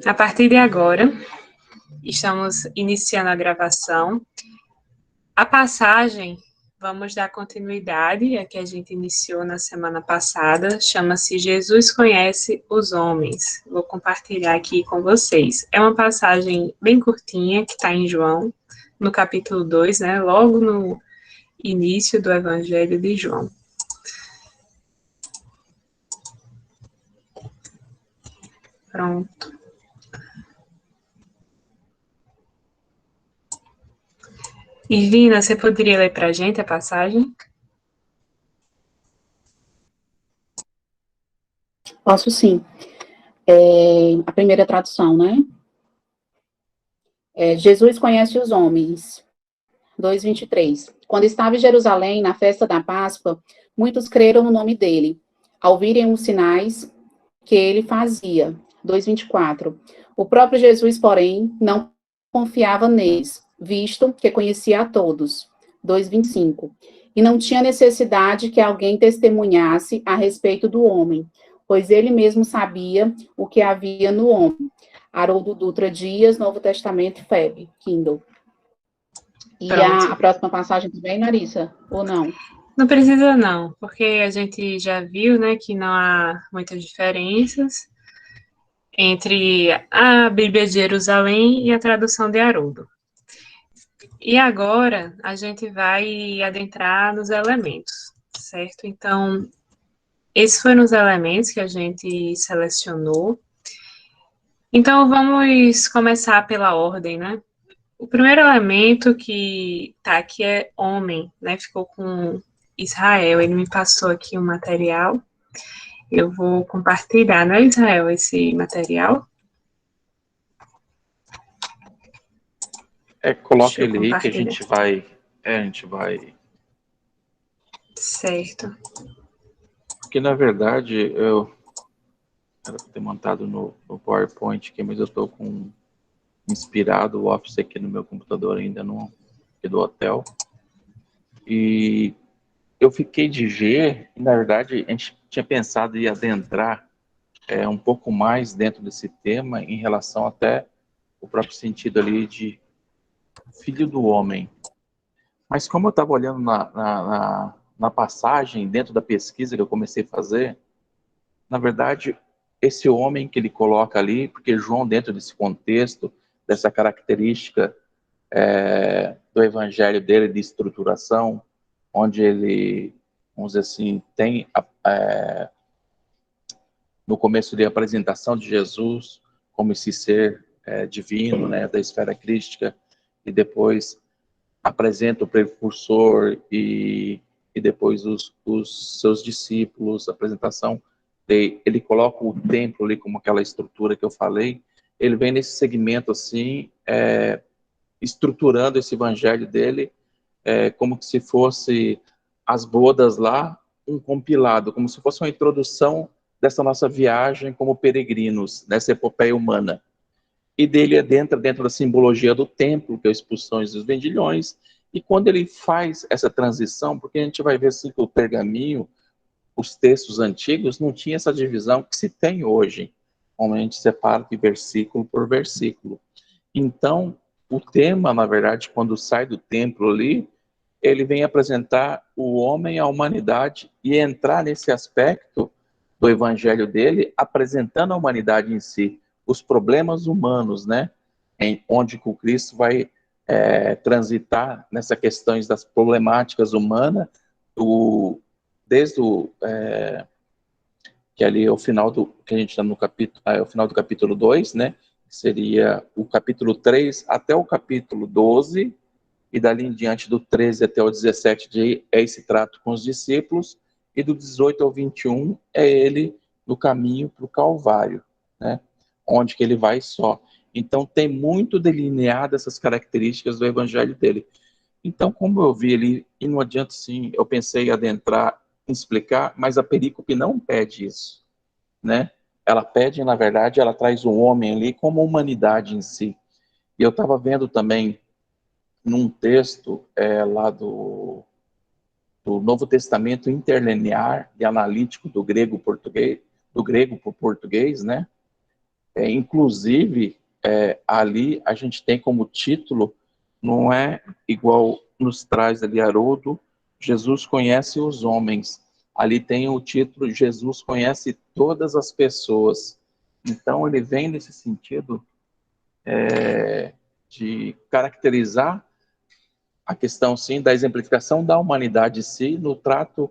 A partir de agora, estamos iniciando a gravação. A passagem, vamos dar continuidade a que a gente iniciou na semana passada, chama-se Jesus Conhece os Homens. Vou compartilhar aqui com vocês. É uma passagem bem curtinha, que está em João, no capítulo 2, né, logo no início do Evangelho de João. Pronto. Irina, você poderia ler para a gente a passagem? Posso sim. A primeira tradução, né? Jesus conhece os homens. 2:23. Quando estava em Jerusalém, na festa da Páscoa, muitos creram no nome dele, ao virem os sinais que ele fazia. 2:24. O próprio Jesus, porém, não confiava neles, visto que conhecia a todos. 2:25. E não tinha necessidade que alguém testemunhasse a respeito do homem, pois ele mesmo sabia o que havia no homem. Haroldo Dutra Dias, Novo Testamento, FEB, Kindle. E a próxima passagem também, Larissa, ou não? Não precisa não, porque a gente já viu, né, que não há muitas diferenças entre a Bíblia de Jerusalém e a tradução de Haroldo. E agora a gente vai adentrar nos elementos, certo? Então, esses foram os elementos que a gente selecionou. Então, vamos começar pela ordem, né? O primeiro elemento que tá aqui é homem, né? Ficou com Israel. Ele me passou aqui um material. Eu vou compartilhar, né, Israel, esse material? Coloca ele aí que a gente vai... Certo. Porque, na verdade, eu era para ter montado no PowerPoint aqui, mas eu estou com inspirado o Office aqui no meu computador ainda, aqui do hotel. E eu fiquei de ver, e, na verdade, a gente tinha pensado em adentrar um pouco mais dentro desse tema em relação até o próprio sentido ali de filho do homem. Mas como eu estava olhando na passagem, dentro da pesquisa que eu comecei a fazer, na verdade, esse homem que ele coloca ali, porque João, dentro desse contexto, dessa característica do evangelho dele, de estruturação, onde ele, vamos dizer assim, tem no começo de apresentação de Jesus como esse ser divino, né, da esfera crística, e depois apresenta o precursor e depois os seus discípulos, a apresentação, ele coloca o templo ali como aquela estrutura que eu falei, ele vem nesse segmento assim, estruturando esse evangelho dele, como se fosse as bodas lá, um compilado, como se fosse uma introdução dessa nossa viagem como peregrinos, nessa epopeia humana. E dele dentro da simbologia do templo, que é a expulsão dos vendilhões, e quando ele faz essa transição, porque a gente vai ver assim que o pergaminho, os textos antigos, não tinha essa divisão que se tem hoje, onde a gente separa de versículo por versículo. Então, o tema, na verdade, quando sai do templo ali, ele vem apresentar o homem, a humanidade, e entrar nesse aspecto do evangelho dele, apresentando a humanidade em si, os problemas humanos, né? Onde o Cristo vai transitar nessas questões das problemáticas humanas, desde que ali é o final que a gente está no capítulo, o final do capítulo 2, né? Seria o capítulo 3 até o capítulo 12, e dali em diante do 13 até o 17 é esse trato com os discípulos, e do 18 ao 21 é ele no caminho para o Calvário, né? Onde que ele vai só. Então tem muito delineado essas características do evangelho dele. Então, como eu vi ali, e não adianta sim, eu pensei em adentrar, em explicar, mas a perícope não pede isso, né? Ela pede, na verdade, ela traz o homem ali como humanidade em si. E eu estava vendo também num texto lá do Novo Testamento interlinear e analítico do grego para o português, né? Inclusive, ali a gente tem como título, não é igual nos traz ali Haroldo, Jesus conhece os homens. Ali tem o título, Jesus conhece todas as pessoas. Então, ele vem nesse sentido de caracterizar a questão, sim, da exemplificação da humanidade em si, no trato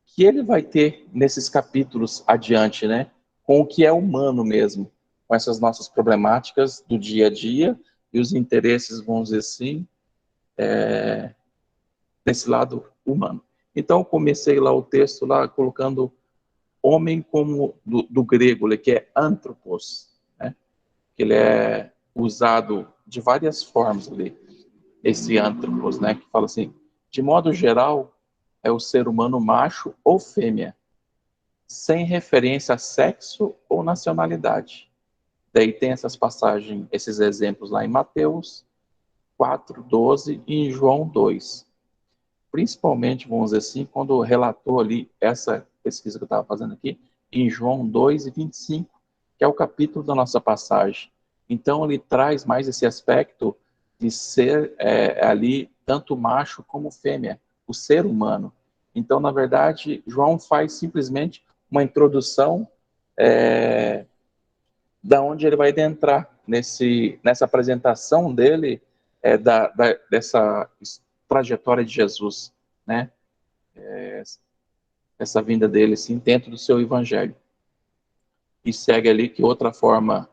que ele vai ter nesses capítulos adiante, né? Com o que é humano mesmo, com essas nossas problemáticas do dia a dia e os interesses, vamos dizer assim, nesse lado humano. Então, eu comecei lá o texto, lá colocando homem como do grego, que é anthropos, né? Que ele é usado de várias formas ali, esse anthropos, né? Que fala assim, de modo geral, é o ser humano macho ou fêmea, sem referência a sexo ou nacionalidade. Daí tem essas passagens, esses exemplos lá em Mateus 4:12 e em João 2. Principalmente, vamos dizer assim, quando relatou ali essa pesquisa que eu estava fazendo aqui, em João 2:25, que é o capítulo da nossa passagem. Então, ele traz mais esse aspecto de ser ali tanto macho como fêmea, o ser humano. Então, na verdade, João faz simplesmente uma introdução da onde ele vai adentrar nessa apresentação dele dessa trajetória de Jesus, né? Essa vinda dele, assim, dentro do seu evangelho. E segue ali que outra forma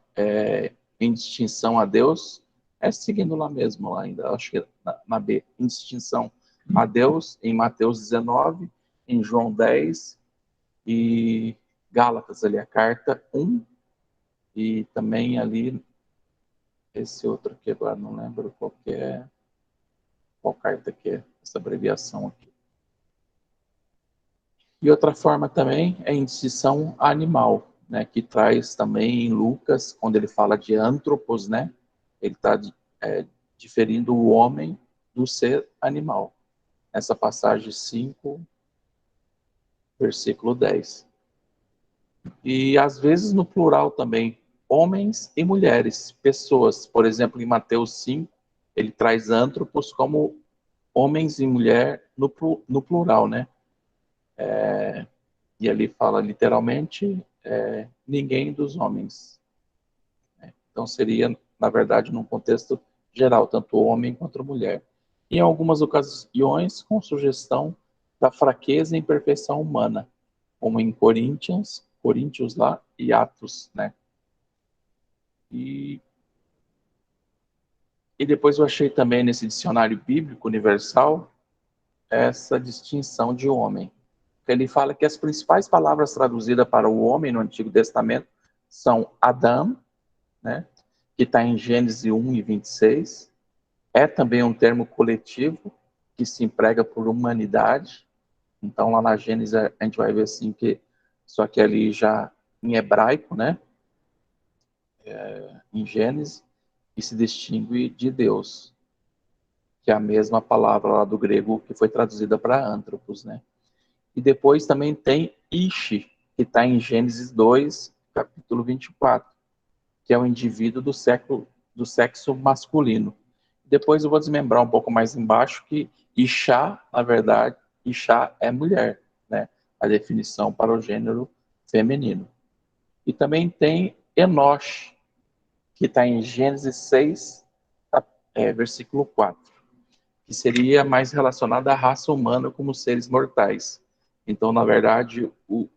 em distinção a Deus é seguindo lá mesmo, lá ainda, acho que na B, em distinção a Deus, em Mateus 19, em João 10 e Gálatas ali, a carta 1, e também ali esse outro aqui agora não lembro qual carta que é essa abreviação aqui. E outra forma também é a indistinção animal, né, que traz também em Lucas, quando ele fala de antropos, né, ele está diferindo o homem do ser animal. Essa passagem 5, versículo 10. E às vezes no plural também, homens e mulheres, pessoas. Por exemplo, em Mateus 5, ele traz antropos como homens e mulher no plural, né? E ali fala literalmente ninguém dos homens. Então seria, na verdade, num contexto geral, tanto homem quanto mulher. Em algumas ocasiões, com sugestão da fraqueza e imperfeição humana, como em Coríntios lá, e Atos, né? E depois eu achei também nesse dicionário bíblico universal essa distinção de homem. Ele fala que as principais palavras traduzidas para o homem no Antigo Testamento são Adão, né, que está em Gênesis 1:26. É também um termo coletivo que se emprega por humanidade. Então, lá na Gênesis, a gente vai ver assim que, só que ali já em hebraico, né, em Gênesis, e se distingue de Deus, que é a mesma palavra lá do grego que foi traduzida para antropos, né. E depois também tem Ishi, que está em Gênesis 2, capítulo 24, que é o indivíduo do sexo masculino. Depois eu vou desmembrar um pouco mais embaixo que Isha, na verdade, Isha é mulher, né? A definição para o gênero feminino. E também tem Enosh, que está em Gênesis 6, versículo 4, que seria mais relacionado à raça humana como seres mortais. Então, na verdade, o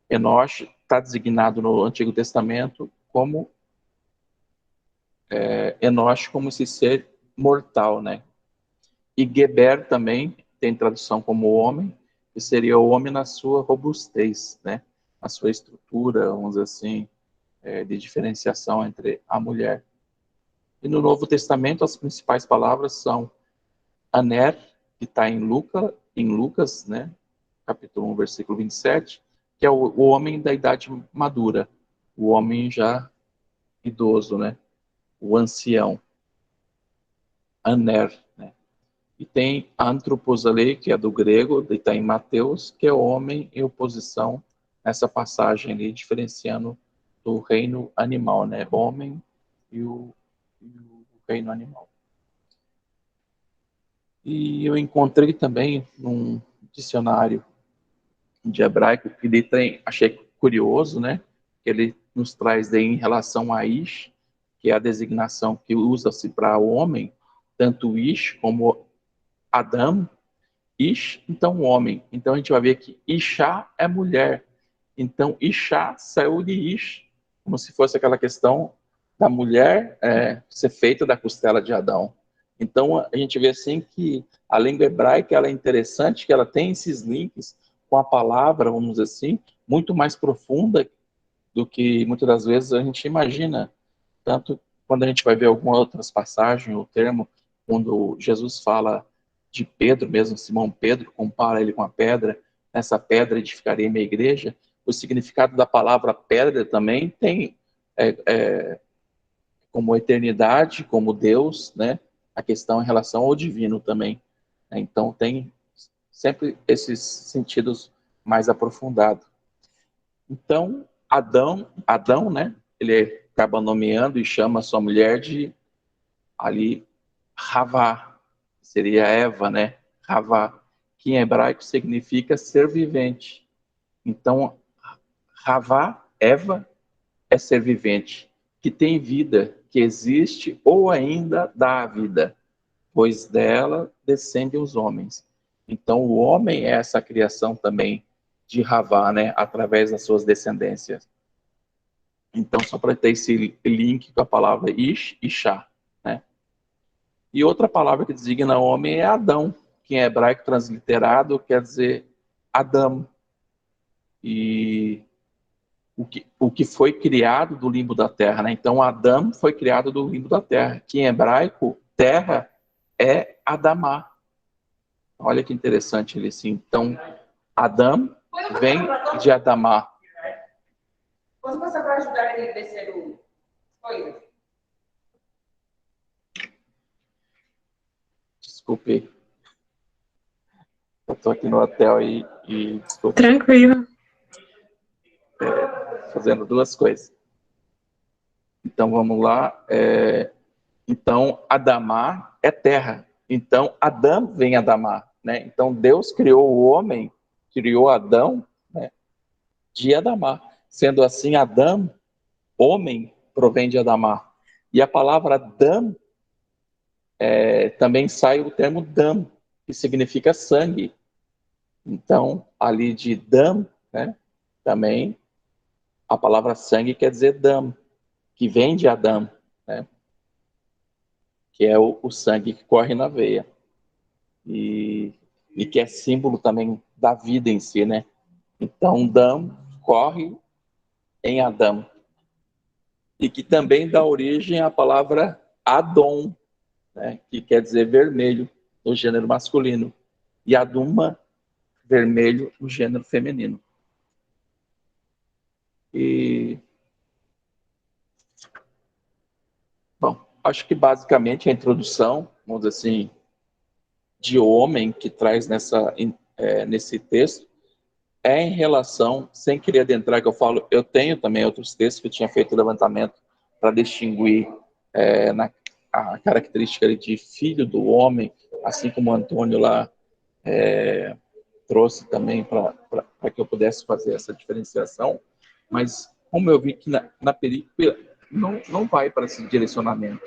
Enosh está designado no Antigo Testamento como Enosh como esse ser mortal, né? E Geber também tem tradução como homem, que seria o homem na sua robustez, né? A sua estrutura, vamos dizer assim, de diferenciação entre a mulher. E no Novo Testamento, as principais palavras são Aner, que está em Lucas, né? Capítulo 1, versículo 27, que é o homem da idade madura, o homem já idoso, né? O ancião. Aner, né? E tem antropos ali, que é do grego, e está em Mateus, que é homem em oposição nessa passagem ali, diferenciando do reino animal, né? O homem e o reino animal. E eu encontrei também num dicionário de hebraico que ele tem, achei curioso, né? Que ele nos traz daí em relação a Ish, que é a designação que usa-se para o homem, tanto Ish como Adam, Ish, então homem. Então a gente vai ver que Ishá é mulher. Então Ishá saiu de Ish, como se fosse aquela questão da mulher ser feita da costela de Adão. Então a gente vê assim que a língua hebraica ela é interessante, que ela tem esses links com a palavra, vamos dizer assim, muito mais profunda do que muitas das vezes a gente imagina. Tanto quando a gente vai ver algumas outras passagens, o termo, quando Jesus fala de Pedro, mesmo Simão Pedro, compara ele com a pedra, essa pedra edificarei minha igreja, o significado da palavra pedra também tem como eternidade, como Deus, né? A questão em relação ao divino também. Então tem sempre esses sentidos mais aprofundados. Então, Adão, né? Ele acaba nomeando e chama sua mulher de ali Havá, seria Eva, né? Havá, que em hebraico significa ser vivente. Então, Havá, Eva, é ser vivente, que tem vida, que existe ou ainda dá a vida, pois dela descendem os homens. Então, o homem é essa criação também de Havá, né? Através das suas descendências. Então, só para ter esse link com a palavra Ish e Shá, né? E outra palavra que designa homem é Adão, que em hebraico transliterado quer dizer Adam. E o que foi criado do limbo da terra, né? Então, Adão foi criado do limbo da terra, que em hebraico, terra é Adamá. Olha que interessante ele assim. Então, Adão vem de Adamá. Posso passar para ajudar ele a descer o coisa? Desculpe. Eu estou aqui no hotel e desculpe. Tranquilo. Fazendo duas coisas. Então, vamos lá. Então, Adamá é terra. Então, Adão vem Adamá, né? Então, Deus criou o homem, criou Adão, né, de Adamá. Sendo assim, Adão, homem, provém de Adamá. E a palavra Dam, também sai o termo Dam, que significa sangue. Então, ali de Dam, né, também a palavra sangue quer dizer Dam, que vem de Adão, né, que é o sangue que corre na veia. E que é símbolo também da vida em si, né? Então, Dam corre em Adão. E que também dá origem à palavra Adom, né? Que quer dizer vermelho, no gênero masculino. E Aduma, vermelho, no gênero feminino. E, bom, acho que basicamente a introdução, vamos dizer assim, de homem que traz nesse texto é em relação, sem querer adentrar, que eu falo, eu tenho também outros textos que eu tinha feito levantamento para distinguir a característica de filho do homem, assim como o Antônio lá trouxe também para que eu pudesse fazer essa diferenciação, mas como eu vi que na película não vai para esse direcionamento,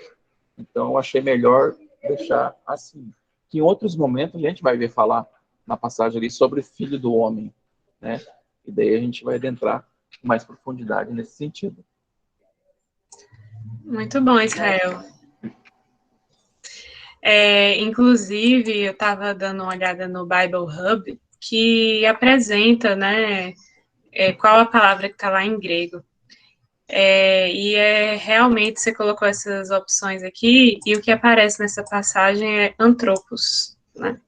então eu achei melhor deixar assim. Que em outros momentos a gente vai ver falar na passagem ali sobre filho do homem, né? E daí a gente vai adentrar com mais profundidade nesse sentido. Muito bom, Israel. Inclusive, eu estava dando uma olhada no Bible Hub, que apresenta, né, qual a palavra que está lá em grego. Realmente, você colocou essas opções aqui, e o que aparece nessa passagem é anthropos, né?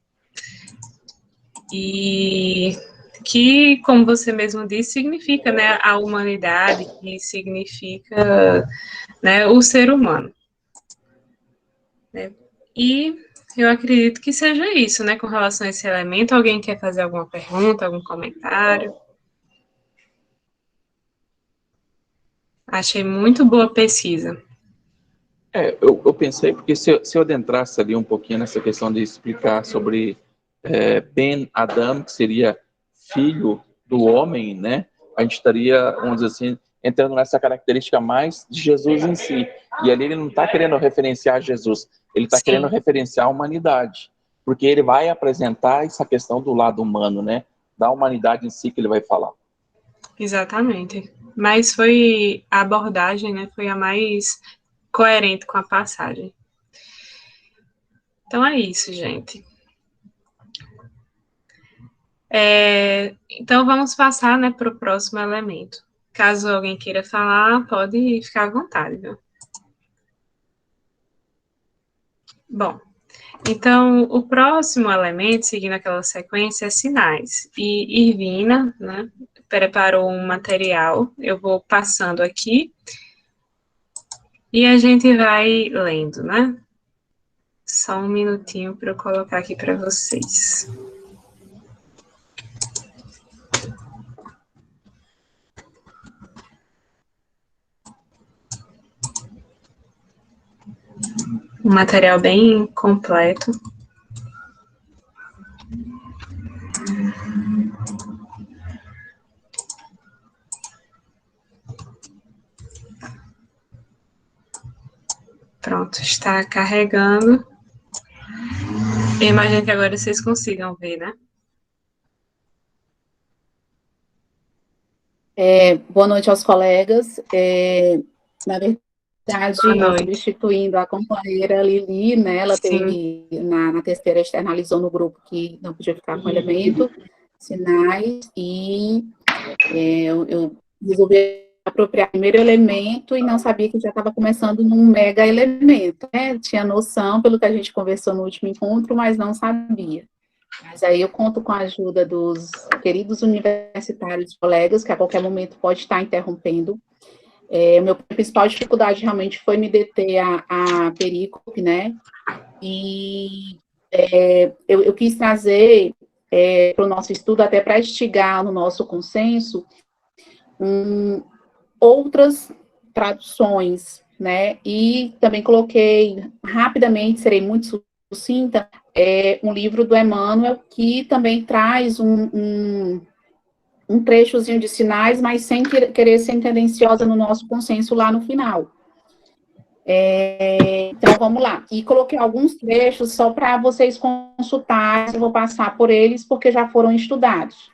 E que, como você mesmo disse, significa, né, a humanidade, que significa, né, o ser humano. Né? E eu acredito que seja isso, né, com relação a esse elemento. Alguém quer fazer alguma pergunta, algum comentário? Achei muito boa a pesquisa. Eu pensei, porque se eu adentrasse ali um pouquinho nessa questão de explicar sobre Ben Adam, que seria filho do homem, né? A gente estaria, vamos dizer assim, entrando nessa característica mais de Jesus em si. E ali ele não está querendo referenciar Jesus, ele está querendo referenciar a humanidade. Porque ele vai apresentar essa questão do lado humano, né? Da humanidade em si que ele vai falar. Exatamente. Mas foi a abordagem, né? Foi a mais coerente com a passagem. Então é isso, gente. Então vamos passar, né, para o próximo elemento. Caso alguém queira falar, pode ficar à vontade, viu? Bom, então o próximo elemento, seguindo aquela sequência, é sinais. E Irvina, né, preparou um material, eu vou passando aqui e a gente vai lendo, né? Só um minutinho para eu colocar aqui para vocês. Um material bem completo. Pronto, está carregando. Eu imagino que agora vocês consigam ver, né? Boa noite aos colegas. Na verdade, substituindo a companheira Lili, né, ela teve, na terceira, externalizou no grupo que não podia ficar com elemento, sinais, e eu resolvi apropriar o primeiro elemento e não sabia que já estava começando num mega elemento, né? Tinha noção pelo que a gente conversou no último encontro, mas não sabia. Mas aí eu conto com a ajuda dos queridos universitários colegas, que a qualquer momento pode estar interrompendo. Minha principal dificuldade realmente foi me deter a perícope, né? E eu quis trazer para o nosso estudo, até para instigar no nosso consenso, outras traduções, né? E também coloquei rapidamente, serei muito sucinta, um livro do Emmanuel, que também traz um trechozinho de sinais, mas sem querer ser tendenciosa no nosso consenso lá no final. Então, vamos lá. E coloquei alguns trechos só para vocês consultarem, eu vou passar por eles, porque já foram estudados.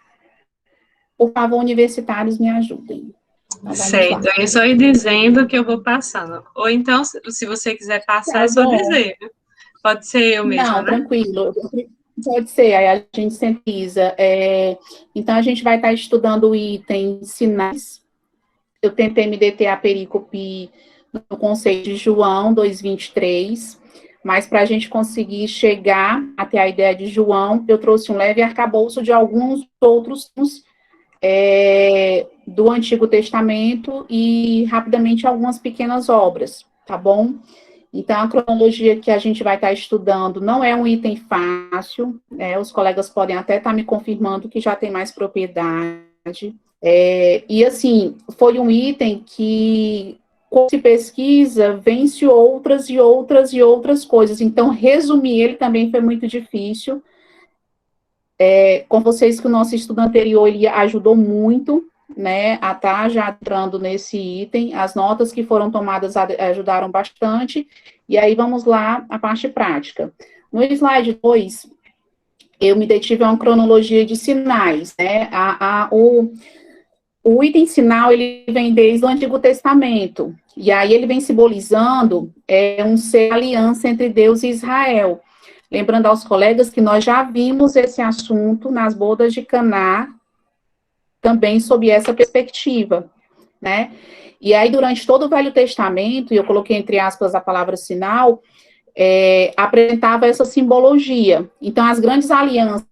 Por favor, universitários, me ajudem. Então, certo, eu só ir dizendo que eu vou passando. Ou então, se você quiser passar, é só dizer. Pode ser eu mesma, não, né? Tranquilo. Pode ser, aí a gente sintetiza. Então, a gente vai estar estudando o item sinais. Eu tentei me deter a perícope no conceito de João 2,23, mas para a gente conseguir chegar até a ideia de João, eu trouxe um leve arcabouço de alguns outros do Antigo Testamento e, rapidamente, algumas pequenas obras, tá bom? Então, a cronologia que a gente vai estar estudando não é um item fácil, né? Os colegas podem até estar me confirmando que já tem mais propriedade. E, assim, foi um item que, quando se pesquisa, vence outras e outras e outras coisas. Então, resumir ele também foi muito difícil. Com vocês que o nosso estudo anterior, ele ajudou muito, né, a estar já entrando nesse item, as notas que foram tomadas ajudaram bastante, e aí vamos lá, a parte prática. No slide 2, eu me detive a uma cronologia de sinais, né, o item sinal, ele vem desde o Antigo Testamento, e aí ele vem simbolizando um ser aliança entre Deus e Israel. Lembrando aos colegas que nós já vimos esse assunto nas bodas de Caná, também sob essa perspectiva, né? E aí, durante todo o Velho Testamento, e eu coloquei entre aspas a palavra sinal, apresentava essa simbologia. Então, as grandes alianças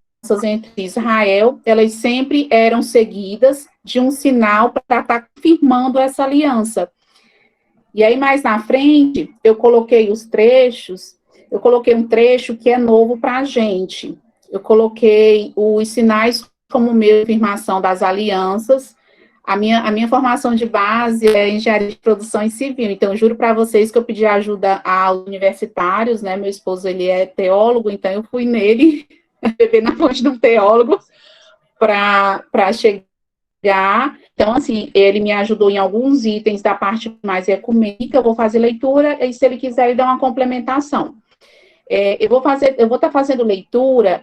entre Israel, elas sempre eram seguidas de um sinal para estar confirmando essa aliança. E aí, mais na frente, eu coloquei os trechos. Eu coloquei um trecho que é novo para a gente. Eu coloquei os sinais como meio de afirmação das alianças, A minha formação de base é engenharia de produção e civil, então eu juro para vocês que eu pedi ajuda aos universitários, né? Meu esposo, ele é teólogo, então eu fui nele, beber na fonte de um teólogo, para chegar. Então, assim, ele me ajudou em alguns itens da parte mais ecumênica, eu vou fazer leitura, e se ele quiser, ele dá uma complementação. Eu vou estar fazendo leitura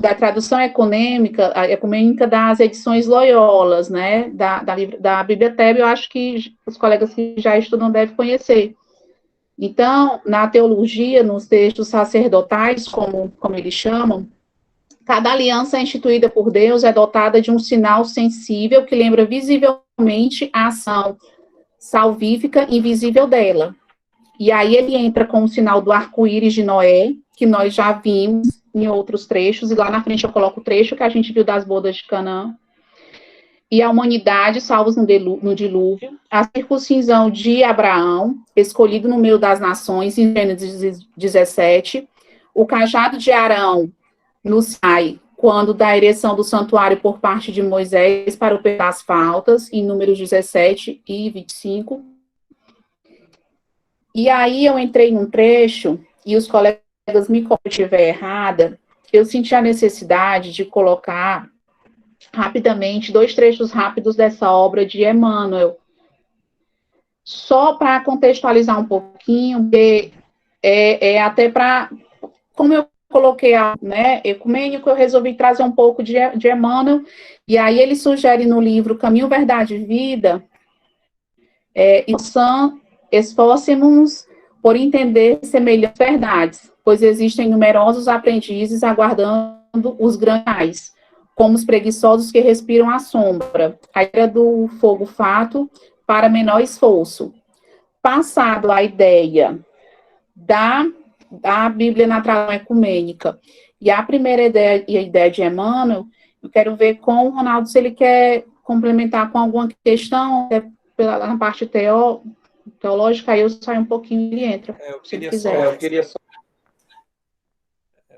da tradução ecumênica das edições Loyolas, né, da Bíblia Tebe, eu acho que os colegas que já estudam devem conhecer. Então, na teologia, nos textos sacerdotais, como eles chamam, cada aliança instituída por Deus é dotada de um sinal sensível que lembra visivelmente a ação salvífica invisível dela. E aí ele entra com o sinal do arco-íris de Noé, que nós já vimos em outros trechos, e lá na frente eu coloco o trecho que a gente viu das bodas de Canaã. E a humanidade, salvos no dilúvio, a circuncisão de Abraão, escolhido no meio das nações, em Gênesis 17, o cajado de Arão no Sinai, quando da ereção do santuário por parte de Moisés para o perdão das faltas, em Números 17 e 25. E aí eu entrei num trecho, e os colegas me corrijam se eu estiver errada, eu senti a necessidade de colocar rapidamente 2 trechos rápidos dessa obra de Emmanuel, só para contextualizar um pouquinho, porque até para, como eu coloquei, né, ecumênico, eu resolvi trazer um pouco de Emmanuel, e aí ele sugere no livro Caminho, Verdade e Vida, esforcemos por entender semelhantes verdades, pois existem numerosos aprendizes aguardando os granais, como os preguiçosos que respiram a sombra, a era do fogo fato para menor esforço. Passado a ideia da Bíblia na tradução ecumênica e a primeira ideia e a ideia de Emmanuel, eu quero ver com o Ronaldo se ele quer complementar com alguma questão, na parte teológica, aí eu saio um pouquinho e ele entra, se ele quiser. Eu queria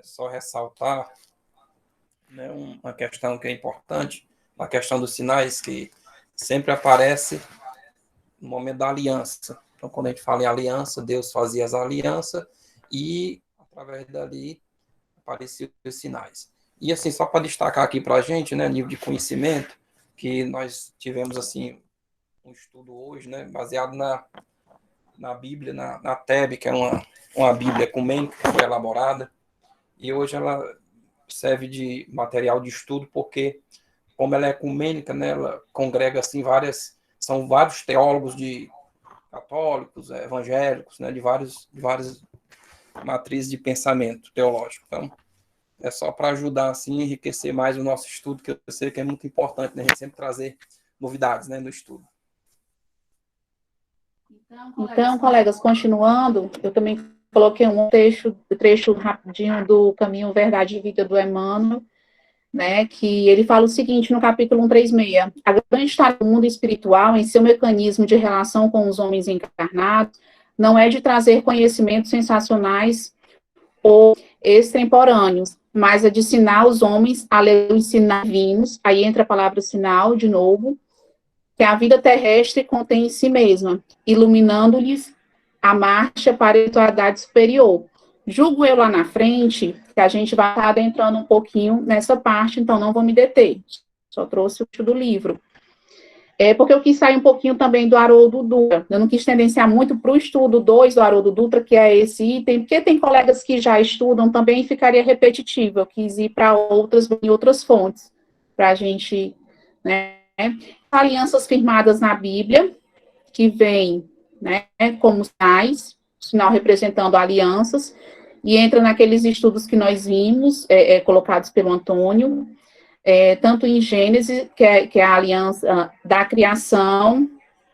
só ressaltar, né, uma questão que é importante, a questão dos sinais que sempre aparece no momento da aliança. Então, quando a gente fala em aliança, Deus fazia as alianças e, através dali, apareciam os sinais. E, assim, só para destacar aqui para a gente, né, nível de conhecimento, que nós tivemos, assim, um estudo hoje, né, baseado na Bíblia, na Tebe, que é uma Bíblia ecumênica que foi elaborada, e hoje ela serve de material de estudo, porque, como ela é ecumênica, né, ela congrega, assim, são vários teólogos católicos, evangélicos, né, de várias matrizes de pensamento teológico. Então, é só para ajudar, assim, a enriquecer mais o nosso estudo, que eu sei que é muito importante, né, a gente sempre trazer novidades, né, no estudo. Então, colegas, continuando, eu também coloquei um trecho rapidinho do Caminho, Verdade e Vida do Emmanuel, né, que ele fala o seguinte no capítulo 136, a grande tarefa do mundo espiritual, em seu mecanismo de relação com os homens encarnados, não é de trazer conhecimentos sensacionais ou extemporâneos, mas é de ensinar os homens a ler os sinais divinos, aí entra a palavra sinal, de novo, que a vida terrestre contém em si mesma, iluminando-lhes a marcha para a espiritualidade superior. Julgo eu lá na frente, que a gente vai estar adentrando um pouquinho nessa parte, então não vou me deter, só trouxe o do livro. Porque eu quis sair um pouquinho também do Haroldo Dutra, eu não quis tendenciar muito para o estudo 2 do Haroldo Dutra, que é esse item, porque tem colegas que já estudam também e ficaria repetitivo, eu quis ir para outras fontes, para a gente, né, alianças firmadas na Bíblia, que vem, né, como sinal representando alianças, e entra naqueles estudos que nós vimos, colocados pelo Antônio, tanto em Gênesis, que é a aliança da criação,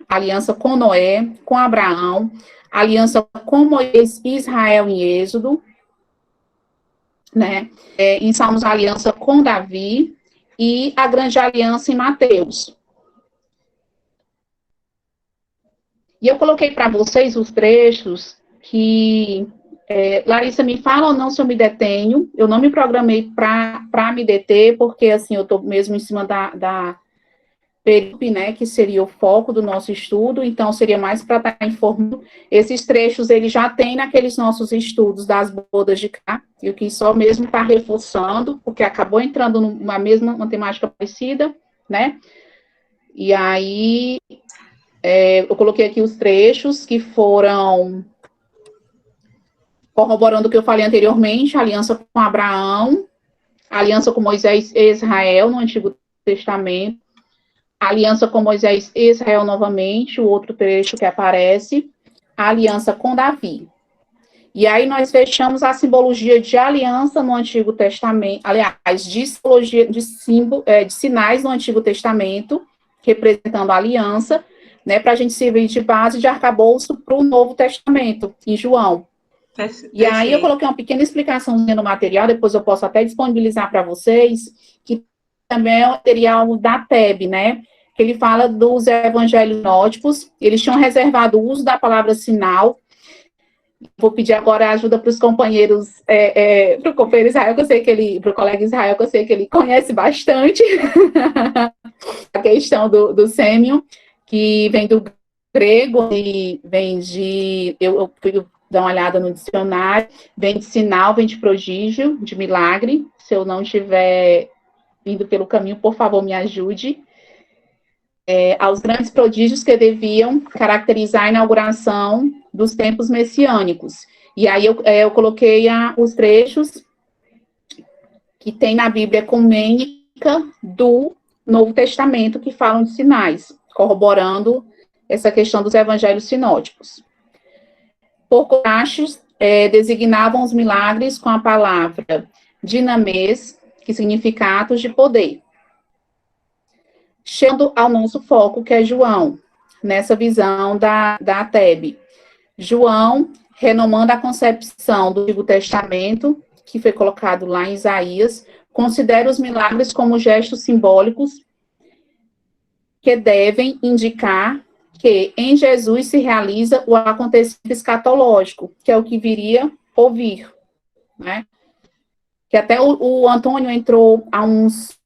aliança com Noé, com Abraão, aliança com Moisés e Israel em Êxodo, né, em Salmos, a aliança com Davi, e a grande aliança em Mateus. E eu coloquei para vocês os trechos que, Larissa, me fala ou não se eu me detenho. Eu não me programei para me deter, porque, assim, eu estou mesmo em cima período, né, que seria o foco do nosso estudo, então seria mais para estar informando. Esses trechos ele já tem naqueles nossos estudos das bodas de cá, e o que só mesmo está reforçando, porque acabou entrando numa mesma matemática parecida, né? E aí eu coloquei aqui os trechos que foram corroborando o que eu falei anteriormente, a aliança com Abraão, a aliança com Moisés e Israel no Antigo Testamento, a aliança com Moisés e Israel novamente, o outro trecho que aparece, a aliança com Davi. E aí nós fechamos a simbologia de aliança no Antigo Testamento, aliás, de simbologia de sinais no Antigo Testamento, representando a aliança, né, para a gente servir de base de arcabouço para o Novo Testamento, em João. E aí eu coloquei uma pequena explicaçãozinha no material, depois eu posso até disponibilizar para vocês, que também é o material da TEB, né, que ele fala dos evangelhos sinóticos, eles tinham reservado o uso da palavra sinal. Vou pedir agora ajuda para os companheiros, para o companheiro Israel, que eu sei que ele, para o colega Israel, que eu sei que ele conhece bastante a questão do sêmio, que vem do grego e vem de, eu fui dar uma olhada no dicionário, vem de sinal, vem de prodígio, de milagre. Se eu não estiver indo pelo caminho, por favor, me ajude. Aos grandes prodígios que deviam caracterizar a inauguração dos tempos messiânicos. E aí eu coloquei os trechos que tem na Bíblia ecumênica do Novo Testamento, que falam de sinais, corroborando essa questão dos evangelhos sinóticos. Por contrastes, designavam os milagres com a palavra dinamês, que significa atos de poder. Chegando ao nosso foco, que é João, nessa visão da TEB. João, renomando a concepção do Antigo Testamento, que foi colocado lá em Isaías, considera os milagres como gestos simbólicos que devem indicar que em Jesus se realiza o acontecimento escatológico, que é o que viria por vir, né? Que até o Antônio entrou há uns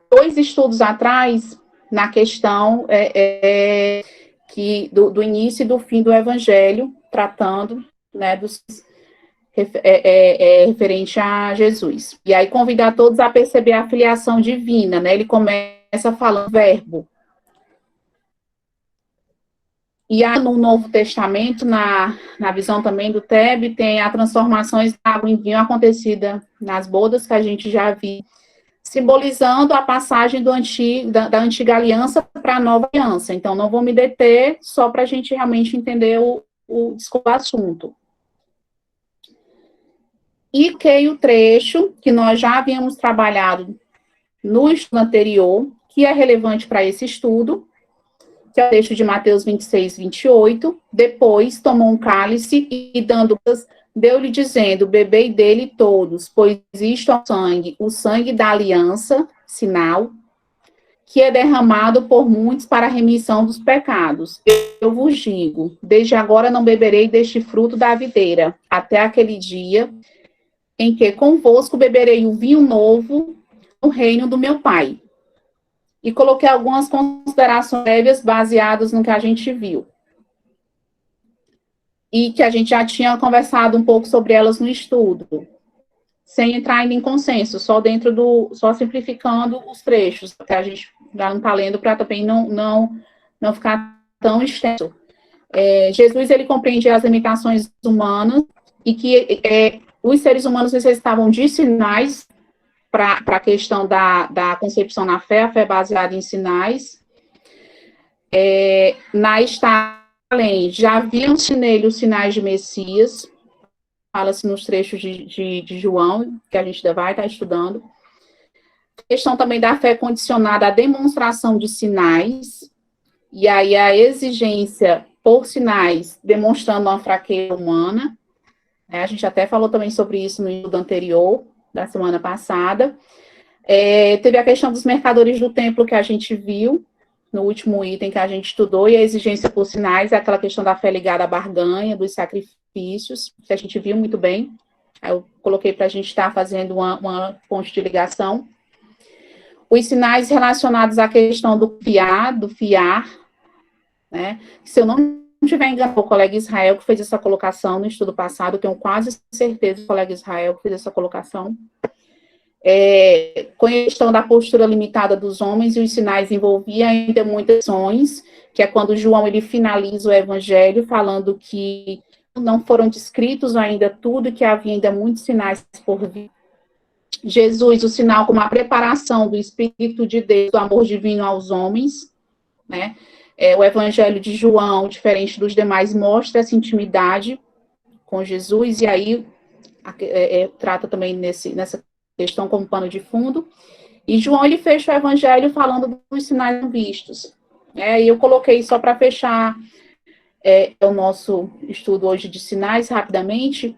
2 estudos atrás na questão do início e do fim do Evangelho, tratando, né, referente a Jesus. E aí convidar todos a perceber a filiação divina, né? Ele começa falando verbo. E aí, no Novo Testamento, na visão também do TEB, tem a transformações da água em vinho acontecida nas bodas, que a gente já viu, simbolizando a passagem da antiga aliança para a nova aliança. Então, não vou me deter, só para a gente realmente entender o assunto. E que o trecho que nós já havíamos trabalhado no estudo anterior, que é relevante para esse estudo, que é o texto de Mateus 26, 28, depois tomou um cálice e deu-lhe dizendo, bebei dele todos, pois isto é o sangue da aliança, sinal, que é derramado por muitos para a remissão dos pecados. Eu vos digo, desde agora não beberei deste fruto da videira, até aquele dia em que convosco beberei o vinho novo no reino do meu Pai. E coloquei algumas considerações prévias baseadas no que a gente viu. E que a gente já tinha conversado um pouco sobre elas no estudo, sem entrar ainda em consenso, só simplificando os trechos, que a gente já não está lendo, para também não ficar tão extenso. Jesus, ele compreende as limitações humanas, e que os seres humanos necessitavam de sinais para a questão da concepção na fé, a fé baseada em sinais. Na além, já haviam-se nele os sinais de Messias, fala-se nos trechos de João, que a gente ainda vai estar estudando. A questão também da fé condicionada à demonstração de sinais, e aí a exigência por sinais, demonstrando uma fraqueza humana, né? A gente até falou também sobre isso no estudo anterior, da semana passada. Teve a questão dos mercadores do templo, que a gente viu, no último item que a gente estudou, e a exigência por sinais, aquela questão da fé ligada à barganha, dos sacrifícios, que a gente viu muito bem. Aí eu coloquei para a gente estar fazendo uma ponte de ligação. Os sinais relacionados à questão do fiar, né? Se eu não estiver enganado, o colega Israel que fez essa colocação no estudo passado, eu tenho quase certeza que o colega Israel que fez essa colocação. Com a questão da postura limitada dos homens e os sinais envolvia ainda muitas ações, que é quando João ele finaliza o evangelho falando que não foram descritos ainda tudo, que havia ainda muitos sinais por vir. Jesus, o sinal como a preparação do Espírito de Deus, do amor divino aos homens, né? O Evangelho de João, diferente dos demais, mostra essa intimidade com Jesus, e aí trata também nessa questão como pano de fundo. E João, ele fecha o Evangelho falando dos sinais não vistos. E eu coloquei só para fechar o nosso estudo hoje de sinais, rapidamente,